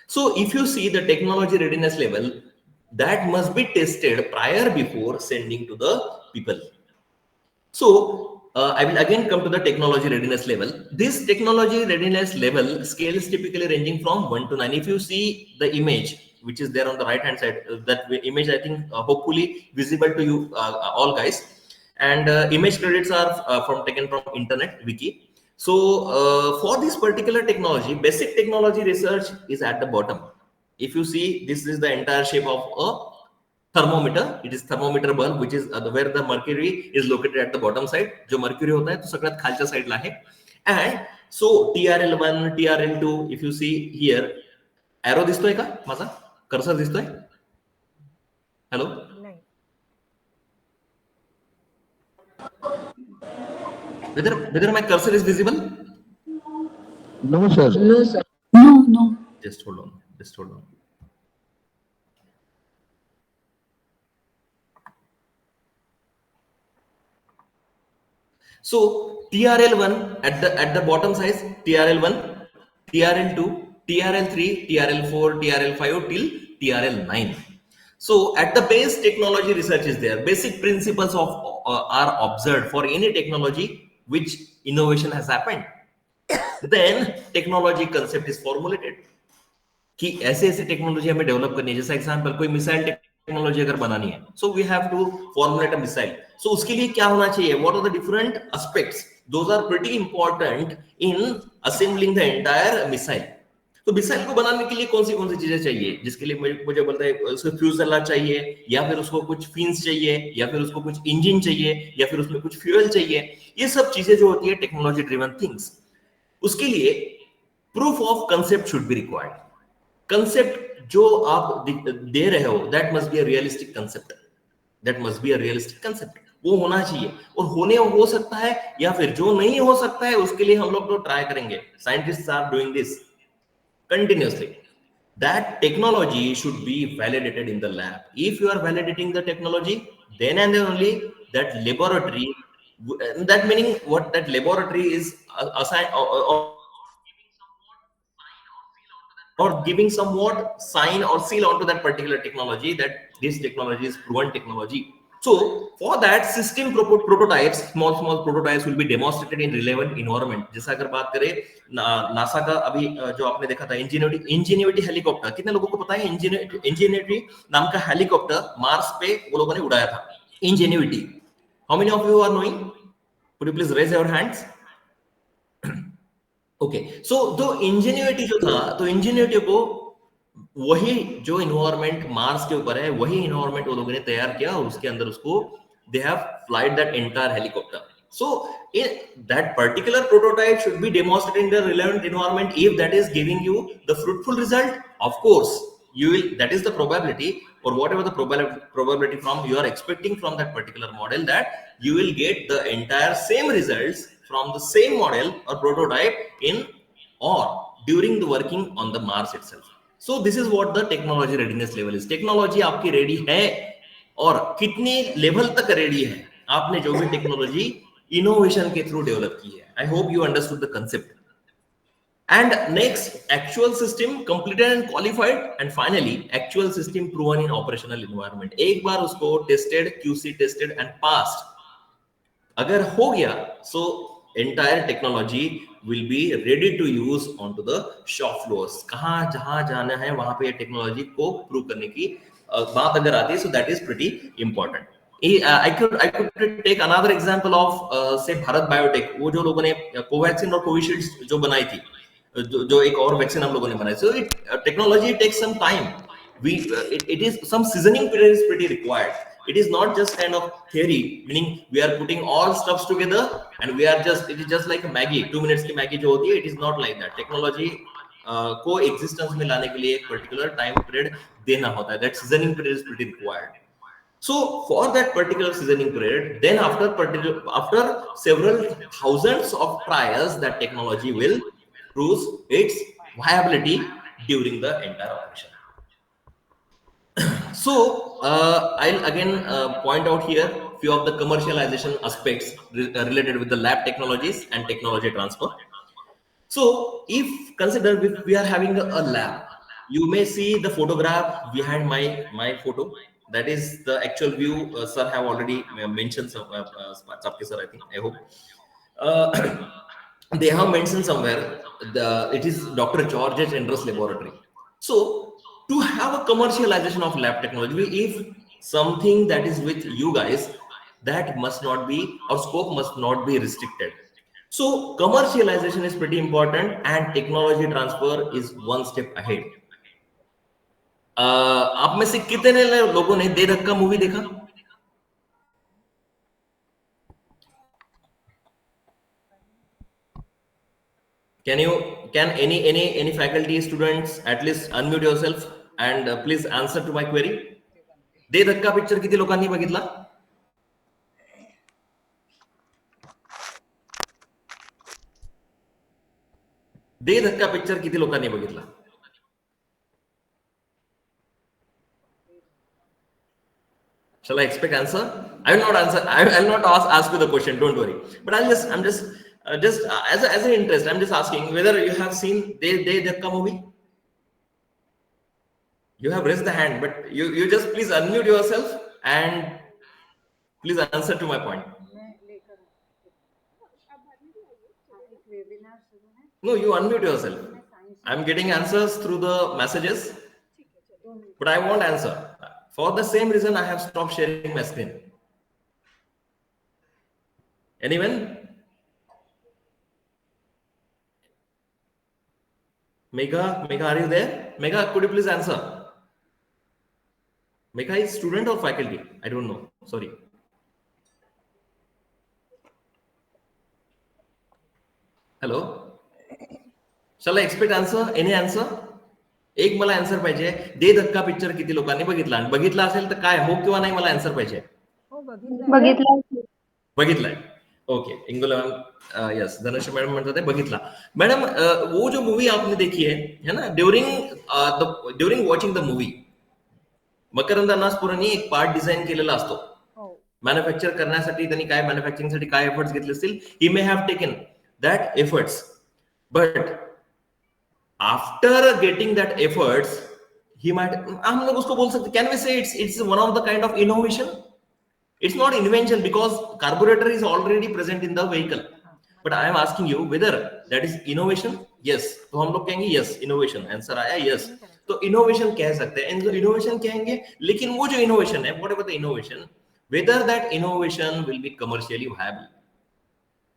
So if you see the technology readiness level, that must be tested prior before sending to the people. So I will again come to the technology readiness level. This technology readiness level scale is typically ranging from 1 to 9. If you see the image which is there on the right hand side. That image, I think, hopefully visible to you all guys. And image credits are taken from internet wiki. So for this particular technology, basic technology research is at the bottom. If you see, this is the entire shape of a thermometer. It is thermometer bulb, which is where the mercury is located at the bottom side. जो mercury होता है तो सगळ्यात खालच्या साईडला आहे. And so TRL1, TRL2, if you see here, arrow दिसतोय का माझा? कर्सर दिसतोय? Hello? नाही. Whether my cursor is visible? No, sir. No, sir. No, no. Just hold on. Just hold on. So TRL1 at the bottom size, TRL1, TRL2, TRL3, TRL4, TRL5 till TRL9. So at the base, technology research is there. Basic principles of are observed for any technology which innovation has happened. Then technology concept is formulated. कि ऐसे ऐसे technology हमें develop करनी है. जैसा example, कोई missile technology अगर बनानी है, so we have to formulate a missile. So उसके लिए क्या होना चाहिए? What are the different aspects? Those are pretty important in assembling the entire missile. तो मिसाइल को बनाने के लिए कौन सी चीजें चाहिए? जिसके लिए मुझे बोलता है उसको फ्यूजला चाहिए, या फिर उसको कुछ फिन्स चाहिए, या फिर उसको कुछ इंजन चाहिए, या फिर उसमें कुछ फ्यूल चाहिए. ये सब चीजें जो होती है टेक्नोलॉजी ड्रिवन थिंग्स. उसके लिए proof of concept should be required. Concept जो आप दे रहे हो, that must be a realistic concept. That must be a realistic concept. वो होना चाहिए. और होने हो सकता है, या फिर जो नहीं हो सकता है उसके लिए हम लोग तो ट्राई करेंगे. Scientists are doing this continuously. That technology should be validated in the lab. If you are validating the technology, then and then only that laboratory, that meaning what that laboratory is assigned or giving somewhat sign or seal onto that particular technology, that this technology is proven technology. So for that, system prototypes, small prototypes will be demonstrated in relevant environment. जैसा अगर बात करें NASA का, अभी जो आपने देखा था इंजीनियरिटी हेलीकॉप्टर, कितने लोगों को पता है इंजीनियरिटी नाम का हेलीकॉप्टर मार्स पे वो लोगों ने उड़ाया था? Ingenuity. How many of you are knowing? Could you please raise your hands? Okay. So तो इंजीनियरिटी जो था, तो इंजीनियरिटी को वही जो इन्वायरमेंट मार्स के ऊपर है, वही इन्वायरमेंट वो लोगों ने तैयार किया, और उसके अंदर उसको they have flied that entire helicopter. So that particular prototype should be demonstrated in the relevant environment. If that is giving you the fruitful result, of course you will, that is the probability, or whatever the probability from you are expecting from that particular model, that you will get the entire same results from the same model or prototype in or during the working on the Mars itself. So this is what the technology readiness level is. Technology आपकी ready है, और कितनी level तक ready है आपने जो भी technology innovation के थ्रू डेवलप की है. I hope you understood the concept. And next, actual system completed and qualified, and finally actual system proven in operational environment. एक बार उसको tested, QC tested and passed अगर हो गया, so entire technology will be ready to use onto the shop floors. कहाँ जहाँ जाना है वहां पे टेक्नोलॉजी को प्रूव करने की बात अगर आती है, so that is pretty important. I could take another example of say Bharat biotech. वो जो लोगों ने कोवैक्सीन और कोविशील्ड जो बनाई थी, जो एक और वैक्सीन हम लोगों ने बनाई, so technology takes some time. It is some seasoning period is pretty required. It is not just kind of theory, meaning we are putting all stuffs together and we are just, it is just like a Maggie, 2 minutes की Maggie जो होती है. It is not like that. Technology को existence में लाने के लिए एक particular time period देना होता है. That seasoning period is pretty required. So for that particular seasoning period, then after several thousands of trials, that technology will prove its viability during the entire operation. So I'll again point out here few of the commercialization aspects related with the lab technologies and technology transfer. So if consider if we are having a lab, you may see the photograph behind my photo. That is the actual view. Sir have already mentioned some sir, I think, I hope they have mentioned somewhere it is Dr. George Endrus laboratory. So to have a commercialization of lab technology, if something that is with you guys, that must not be, or scope must not be restricted. So commercialization is pretty important, and technology transfer is one step ahead. आप में से कितने लोगों ने दे धक्का movie देखा? Can any faculty students at least unmute yourself and please answer to my query? दे धक्का picture किती लोकांनी बघितला? दे धक्का पिक्चर किती लोकांनी बघितला? Shall I expect answer? I will not answer. I will not ask you the question. Don't worry. But I'm just as an interest, I'm just asking whether you have seen De Dhakka movie. You have raised the hand, but you just please unmute yourself and please answer to my point. No, you unmute yourself. I'm getting answers through the messages, but I won't answer. For the same reason, I have stopped sharing my screen. Anyone? Megha, are you there? Megha, could you please answer? Megha is student or faculty? I don't know. Sorry. Hello? Shall I expect answer? Any answer? एक मला answer पाहिजे. दे धक्का picture किती लोकांनी बघितला, आणि बघितला असेल तर काय, हो किंवा नाही, मला आन्सर पाहिजे. बघितलाय. ओके, इंगोला मैम, यस, धनुष मैडम म्हणतात बघितला. मैडम, वो जो मूवी आपने देखी है ना, ड्यूरिंग वॉचिंग द मूवी, मकरंद अनासपुरेनी एक पार्ट डिझाईन केलेला असतो मॅन्युफॅक्चर करण्यासाठी. त्यांनी काय मॅन्युफॅक्चरिंग साठी काय एफर्ट्स घेतले असतील, he may have taken that efforts, but after getting that efforts he might, हम लोग उसको बोल सकते, can we say it's one of the kind of innovation. It's not invention because carburetor is already present in the vehicle. But I am asking you whether that is innovation. Yes, तो हम लोग कहेंगे yes innovation. Answer आया yes. तो innovation कह सकते हैं, innovation कहेंगे. लेकिन वो जो innovation है, whatever the innovation, whether that innovation will be commercially viable.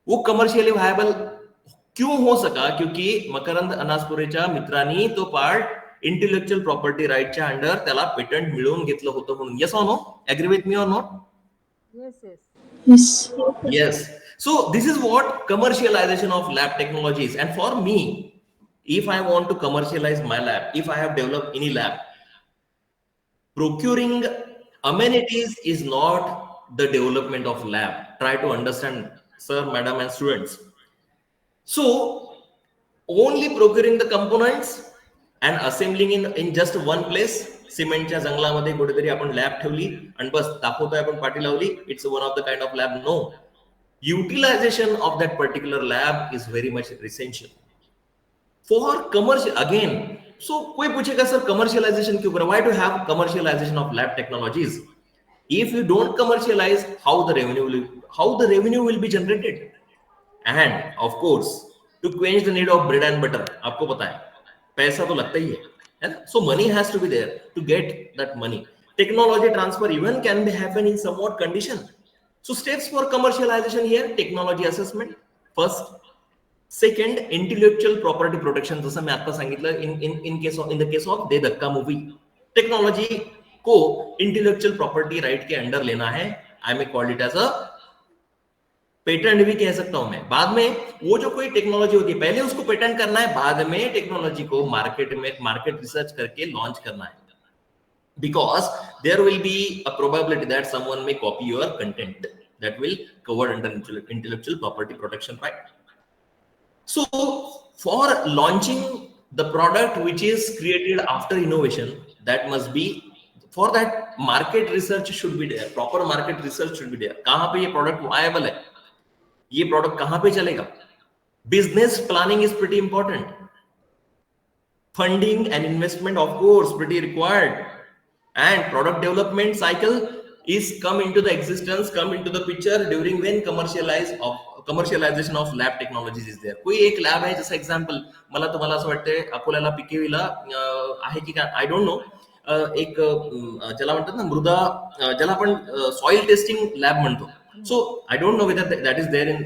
वो commercially viable क्यों हो सका? क्योंकि मकरंद अनासपुरेच्या मित्रांनी तो पार्ट इंटेलेक्चुअल प्रॉपर्टी राईटच्या अंडर त्याला पेटंट मिळवून घेतलं होतं म्हणून. Yes or no? Agree with me or not? Yes. So this is what commercialization of lab technologies. And for me, if I want to commercialize my lab, if I have developed any lab, procuring amenities is not the development of lab. Try to understand, sir, madam, and students. So only procuring the components and assembling in just one place. सिमेंटच्या जंगलामध्ये कुठेतरी आपण lab ठेवली आणि बस दाखवतोय आपण पाठी लावली, it's one of the kind of lab. No, utilisation of that particular lab is very much essential for commercial. Again, so कोई पूछेगा सर कमर्शियलाइजेशन क्यों करें? Why to have commercialisation of lab technologies? If you don't commercialise, how the revenue will be generated? And of course to quench the need of bread and butter, आपको पता है पैसा तो लगता ही है. So money has to be there to get that money. Technology transfer even can be happen in somewhat condition. So steps for commercialization here: technology assessment first, second intellectual property protection. जसं मी आता सांगितलं, in the case of दे धक्का movie, technology को intellectual property right के under लेना है. I may call it as a patent भी कह सकता हूं मैं. बाद में वो जो कोई टेक्नोलॉजी होती है, पहले उसको पेटेंट करना है, बाद में टेक्नोलॉजी को मार्केट रिसर्च करके लॉन्च करना है. Because there will be a probability that someone may copy your content that will covered under intellectual property protection right. So for launching the product which is created after innovation, that must be, for that market research should be there, proper market research should be there. कहां पे ये product viable है, ये product कहां पे चलेगा? Business planning is pretty important. Funding and investment of course pretty required. And product development cycle is come into the existence, come into the picture during when commercialisation of lab technologies is there. कोई एक lab आहे, जसं example मला तुम्हाला असं वाटतंय अकोल्याला पिकेवीला आहे की काय आय डोंट नो, एक ज्याला म्हणतात ना मृदा, ज्याला आपण सॉइल टेस्टिंग लॅब म्हणतो. So I don't know whether that is there in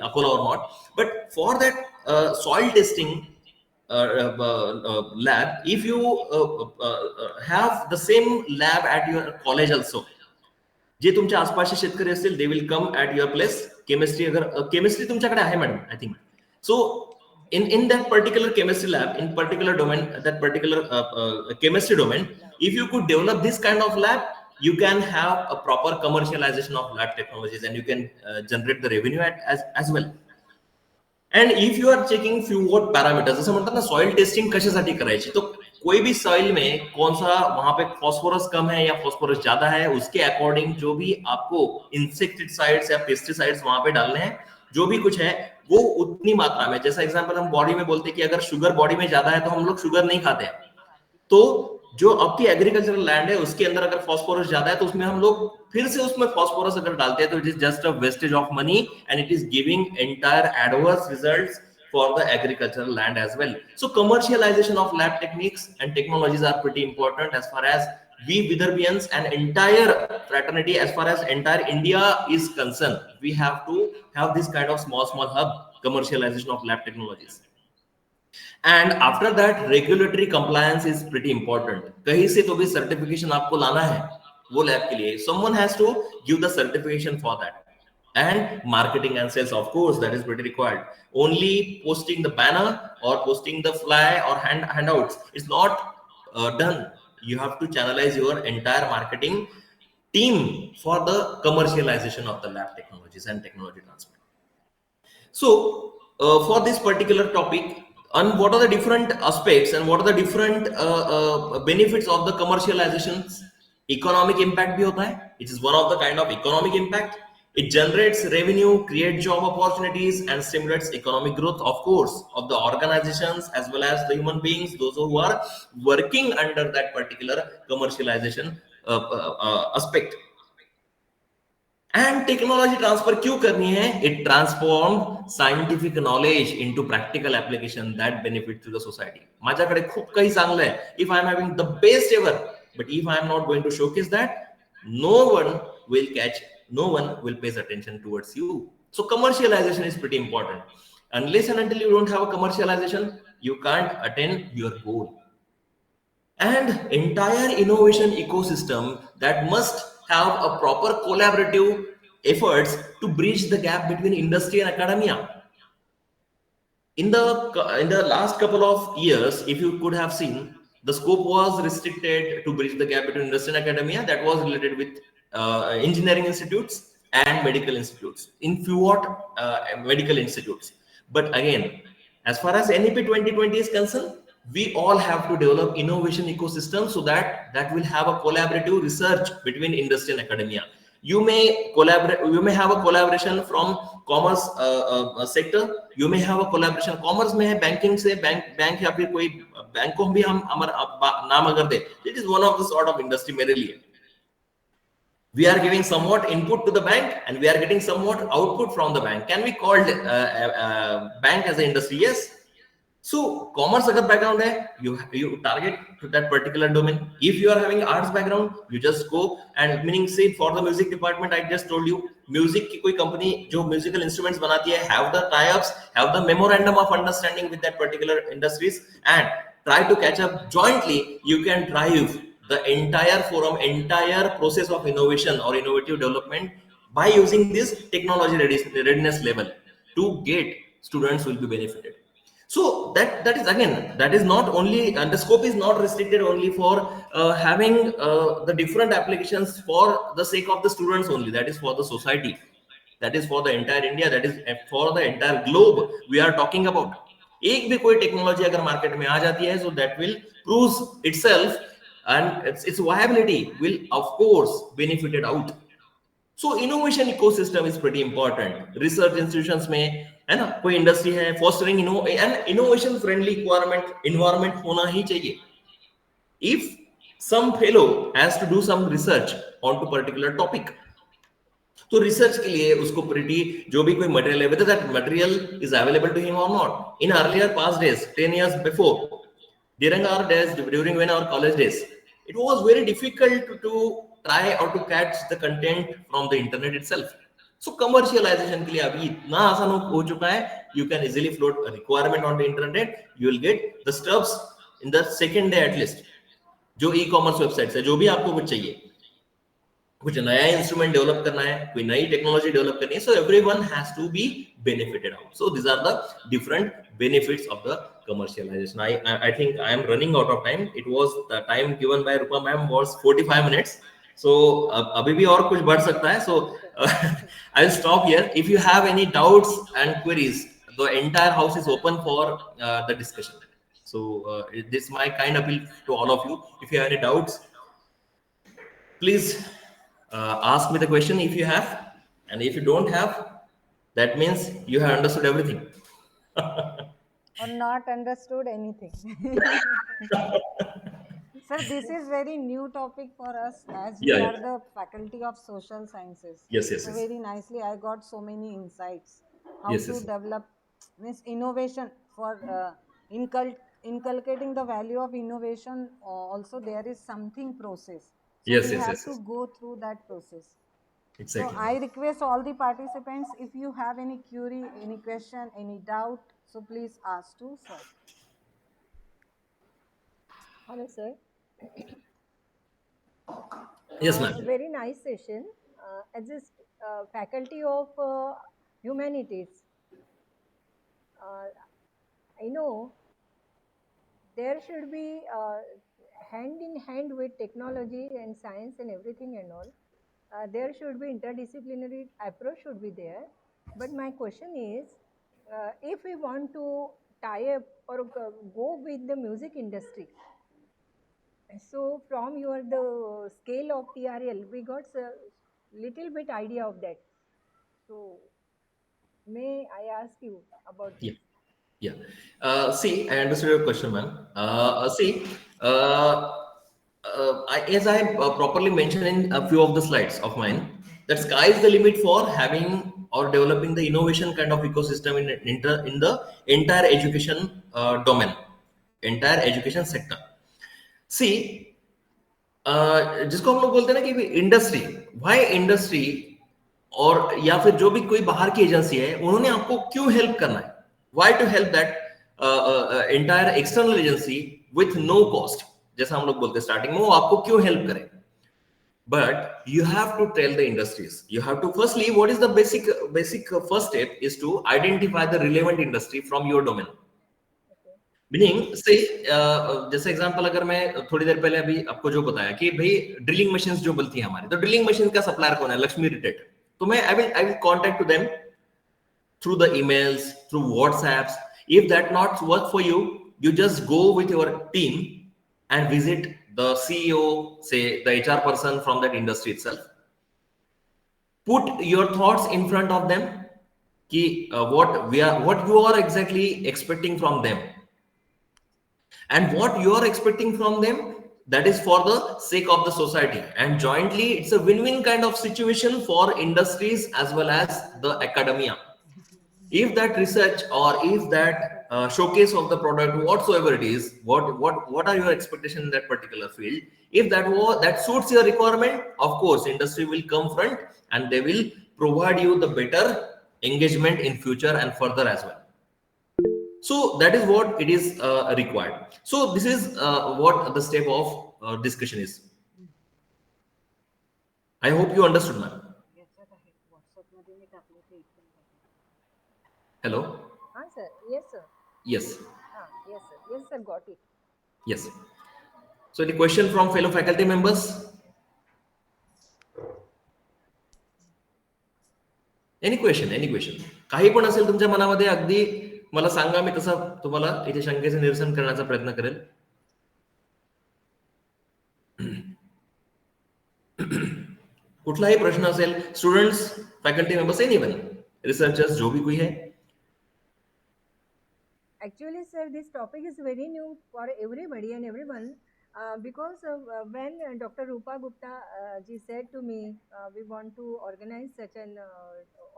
Akola or not, but for that soil testing lab, if you have the same lab at your college also, जे तुमच्या आसपासचे शेतकरी असतील they will come at your place. Chemistry, अगर chemistry तुमच्याकडे आहे madam I think, so in that particular chemistry lab, in particular domain, that particular chemistry domain, if you could develop this kind of lab, you can have a proper commercialization of lab technologies, and you can generate the revenue as well. And if you are checking few what parameters, जैसे म्हणतात ना soil testing कशासाठी करायची, तो कोई भी soil में कौन सा वहां पे फॉस्फोरस कम है या फॉस्फोरस ज्यादा है, उसके अकॉर्डिंग जो भी आपको इंसेक्टिसाइड्स या पेस्टिसाइड्स वहां पे डालने हैं, जो भी कुछ है वो उतनी मात्रा में. जैसा एग्जांपल हम बॉडी में बोलते हैं कि अगर शुगर बॉडी में ज्यादा है तो हम लोग शुगर नहीं खाते हैं. तो जो आपकी एग्रीकल्चरल लैंड है उसके अंदर अगर फॉस्फोरस ज्यादा है तो उसमें हम लोग फिर से उसमें फॉस्फोरस अगर डालते हैं तो it is just a wastage of money, and it is giving entire adverse results for the agricultural land as well. So commercialization of lab techniques and technologies are pretty important as far as we Vidarbhians and entire fraternity, as far as entire India is concerned. We have to have this kind of small hub commercialization of lab technologies. And after that regulatory compliance is pretty important. कहीं से तो भी certification आपको लाना है वो lab के लिए, someone has to give the certification for that. And marketing and sales, of course, that is pretty required. Only posting the banner or posting the fly or handouts is not done. You have to channelize your entire marketing team for the commercialization of the lab technologies and technology transfer. So for this particular topic, and what are the different aspects and what are the different benefits of the commercializations, economic impact bhi hota hai, it is one of the kind of economic impact. It generates revenue, creates job opportunities, and stimulates economic growth, of course, of the organizations as well as the human beings, those who are working under that particular commercialization aspect. And technology transfer क्यों करनी है? It transformed scientific knowledge into practical application that benefit to the society. माझ्याकडे खूप काही चांगलं आहे. If I am having the best ever, but if I am not going to showcase that, no one will catch, no one will pay attention towards you. So commercialization is pretty important. Unless and until you don't have a commercialization, you can't attain your goal. And entire innovation ecosystem that must have a proper collaborative efforts to bridge the gap between industry and academia. In the last couple of years, if you could have seen, the scope was restricted to bridge the gap between industry and academia. That was related with engineering institutes and medical institutes, in few medical institutes. But again, as far as NEP 2020 is concerned, we all have to develop innovation ecosystem so that will have a collaborative research between industry and academia. You may have a collaboration from commerce sector. You may have a collaboration commerce में है, banking से bank या फिर कोई bank को भी हम हमारा नाम अगर दे, it is one of the sort of industry मेरे लिए. We are giving somewhat input to the bank and we are getting somewhat output from the bank. Can we call bank as an industry? Yes. So commerce अगर background है, you target to that particular domain. If you are having arts background, you just go and meaning say for the music department, I just told you, music की कोई company जो musical instruments बनाती है, have the tie-ups, have the memorandum of understanding with that particular industries, and try to catch up jointly. You can drive the entire forum, entire process of innovation or innovative development by using this technology readiness level to get students will be benefited. So that is again, that is not only, and the scope is not restricted only for having the different applications for the sake of the students only. That is for the society, that is for the entire India, that is for the entire globe we are talking about. एक भी कोई technology अगर market में आ जाती है, so that will prove itself and its viability will of course benefited out. So innovation ecosystem is pretty important. Research institutions में है ना, कोई इंडस्ट्री है, fostering and innovation friendly environment होना ही चाहिए. If some fellow has to do some research on to particular topic, तो research के लिए उसको pretty जो भी कोई मटेरियल है, whether that material is available to him or not. In earlier past days, 10 years before, during our days, during when our college days, it was very difficult to try or to catch the content from the internet itself. So commercialization के लिए अभी इतना आसान हो चुका है, you can easily float a requirement on the internet, you will get the stuffs in the second day at least. जो e-commerce websites है, जो भी आपको कुछ चाहिए, कुछ नया इंस्ट्रूमेंट डेवलप करना है, कोई नई टेक्नोलॉजी डेवलप करनी है, so everyone has to be benefited out. So these are the different benefits of the commercialization. I think I am running out of time. It was the time given by Rupa ma'am was 45 minutes. So अभी भी और कुछ बढ़ सकता है. So I'll stop here. If you have any doubts and queries, the entire house is open for the discussion. So this is my kind appeal to all of you. If you have any doubts, please ask me the question if you have, and if you don't have, that means you have understood everything. Or not understood anything. Sir, this is very new topic for us, as we Yeah, are yeah. the faculty of social sciences. Yes, yes, So yes. very nicely, I got so many insights how Yes, to yes. develop means innovation for inculcating the value of innovation. Also, there is something process. So Yes, we yes, have yes, to yes. go through that process. So Exactly. I request all the participants, if you have any query, any question, any doubt, so please ask to sir. Hello, sir. Yes, A ma'am. very nice session. As a faculty of humanities, uh, I know there should be hand in hand with technology and science and everything and all. There should be interdisciplinary approach should be there. But my question is, if we want to tie up or go with the music industry, so from your the scale of TRL, we got a little bit idea of that. So may I ask you about Yeah. this? Yeah. See, I understood your question, ma'am. See, uh, as I properly mentioned in a few of the slides of mine, that sky is the limit for having or developing the innovation kind of ecosystem in the entire education domain, entire education sector. See, जिसको हम लोग बोलते हैं ना कि industry, why industry, और या फिर जो भी कोई बाहर की एजेंसी है, उन्होंने आपको क्यों हेल्प करना है, why to help that entire external agency with no cost, जैसा हम लोग बोलते हैं स्टार्टिंग में, वो आपको क्यों हेल्प करें. But you have to tell the industries. You have to firstly, what is the basic first step is to identify the relevant industry from your domain. Okay. Meaning से जैसे एग्जांपल अगर मैं थोड़ी देर पहले अभी आपको जो बताया कि भाई ड्रिलिंग मशीन्स जो बनती है हमारी, तो ड्रिलिंग मशीन का सप्लायर कौन है, लक्ष्मी रिटेट. तो मैं I will contact to them through the emails, through WhatsApps. If that not work for you, you just go with your team and visit the CEO, say the HR person from that industry itself. Put your thoughts in front of them. Ki, what you are exactly expecting from them, and what you are expecting from them, that is for the sake of the society, and jointly it's a win-win kind of situation for industries as well as the academia. If that research or if that showcase of the product whatsoever it is, what are your expectations in that particular field, if that suits your requirement, of course industry will come front and they will provide you the better engagement in future and further as well. So that is what it is required. So this is what the step of discussion is. I hope you understood, ma'am. Hello. Sir. Yes, sir. Yes. Yes, sir. Yes, sir. Got it. Yes. So any question from fellow faculty members? Any question काही पण असेल तुमच्या मनामध्ये, अगदी मला सांगा, मी तसं तुम्हाला इथे शंकेचं निरसन करण्याचा प्रयत्न करेल. कुठलाही प्रश्न असेल, students, faculty members, anyone, researchers, जो भी कोई है. Actually, sir, this topic is very new for everybody and everyone. Because when Dr. Rupa Gupta ji said to me, we want to organize such an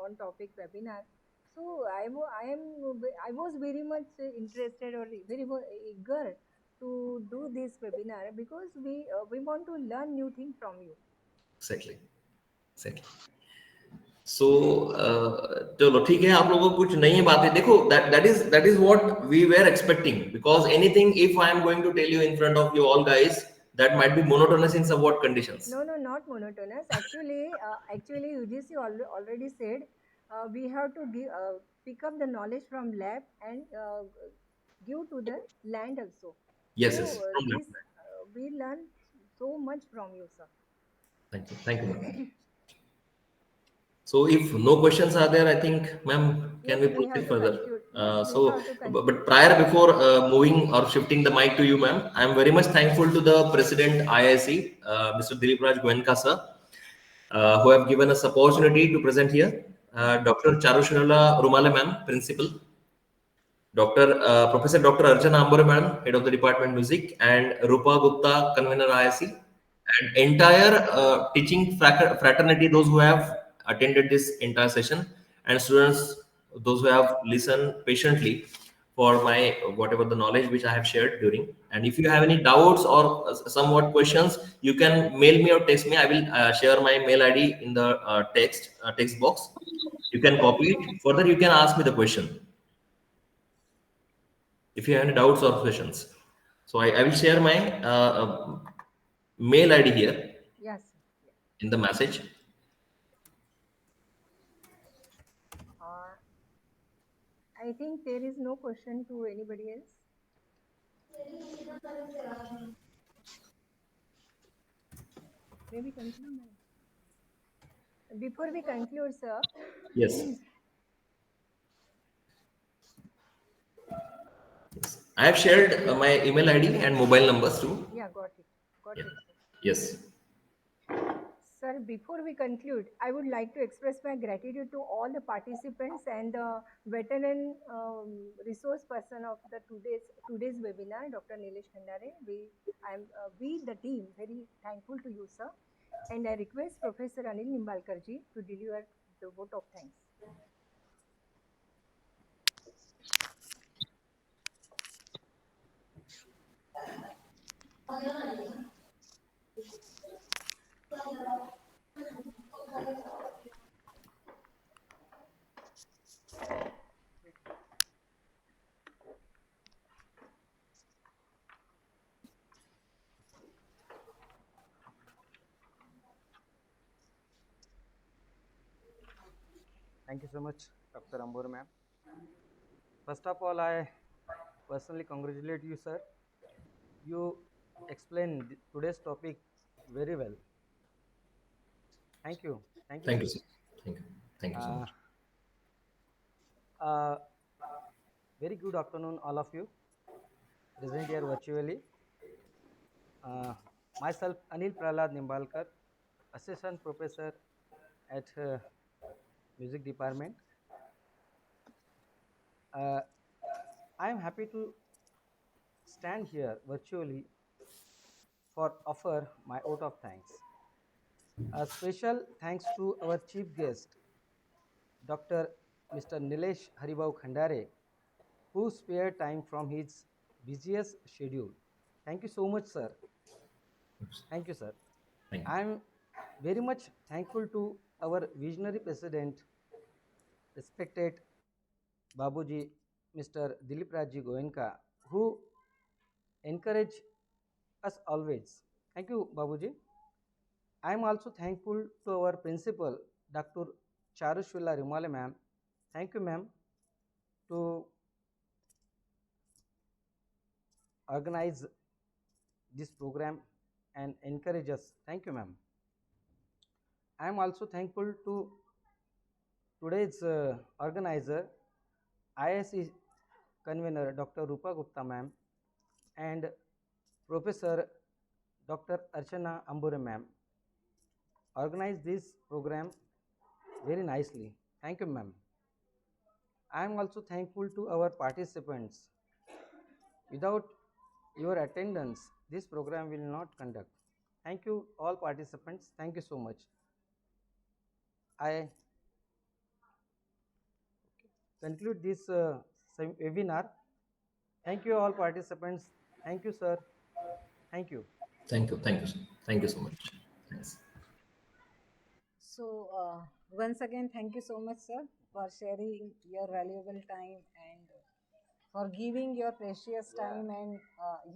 on topic webinar. So I was very much interested or very eager to do this webinar because we want to learn new things from you. Exactly. Exactly. सो चलो ठीक है, आप लोगों को कुछ नई बातें देखो, that is what we were expecting, because anything if I am going to tell you in front of you all guys, that might be monotonous in somewhat conditions. No, no, not monotonous. Actually, UGC already said we have to pick up the knowledge from lab and give to the land also. Yes, So yes. this we learn so much from you, sir. Thank you ma'am. So if no questions are there, I think, ma'am, can Yes, we we proceed have to further? conclude. Yes, we So, have to but conclude. prior, before moving or shifting the mic to you, ma'am, I am very much thankful to the President IIC, Mr. Dilip Raj Goenka sir, who have given us opportunity to present here. Dr. Charushila Rumale ma'am, Principal. Professor Dr. Archana Ambore Madam, Head of the Department Music, and Rupa Gupta, Convener IIC, and entire teaching fraternity, those who have attended this entire session, and students, those who have listened patiently for my whatever the knowledge which I have shared during. And if you have any doubts or somewhat questions, you can mail me or text me. I will share my mail ID in the text box. You can copy it. Further, you can ask me the question if you have any doubts or questions. So I will share my mail ID here Yes, sir. in the message. Uh, I think there is no question to anybody else. Maybe conclude, ma'am. Before we conclude, sir. Yes. I have shared my email ID and mobile numbers too. Yeah, got it. Got Yeah. it, sir. Yes. Sir, before we conclude, I would like to express my gratitude to all the participants and the veteran resource person of the today's webinar, Dr. Nilesh Khandare. We the team very thankful to you, sir, and I request Professor Anil Nimbalkarji to deliver the vote of thanks. Thank you so much, Dr. Ambur ma'am. First of all, I personally congratulate you, sir. You explained today's topic very well. Thank you. Thank you, Thank sir. you, sir. Thank you. Thank you so Uh, much. uh, very good afternoon, all of you present here virtually. Uh, Myself, Anil Prahlad Nimbalkar, Assistant Professor at Music Department. Uh, I am happy to stand here virtually for offer my vote of thanks. A special thanks to our chief guest, Dr. Mr. Nilesh Haribau Khandare, who spared time from his busiest schedule. Thank you so much, sir. Thank you, sir. Thank you. I am very much thankful to our visionary president, respected Babuji, Mr. Dilip Rajji Goenka, who encourage us always. Thank you, Babuji. I am also thankful to our principal, Dr. Charushila Rumale ma'am. Thank you, ma'am, to organize this program and encourage us. Thank you, ma'am. I am also thankful to today's organizer, ISC convener Dr. Rupa Gupta ma'am and Professor Dr. Archana Ambure ma'am. Organized this program very nicely. Thank you, ma'am. I am also thankful to our participants. Without your attendance, this program will not conduct. Thank you all participants. Thank you so much. I conclude this webinar. Thank you all participants. Thank you, sir. Thank you. Thank you. Thank you. Thank you so much. Thanks. So, once again, thank you so much, sir, for sharing your valuable time and for giving your precious time, and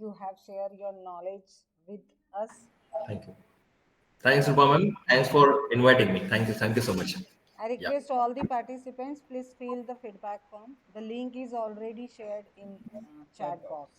you have shared your knowledge with us. Thank you. Thanks, Rupa ma'am. Thanks for inviting me. Thank you. Thank you so much. I Yeah. request all the participants, please fill the feedback form. The link is already shared in chat box.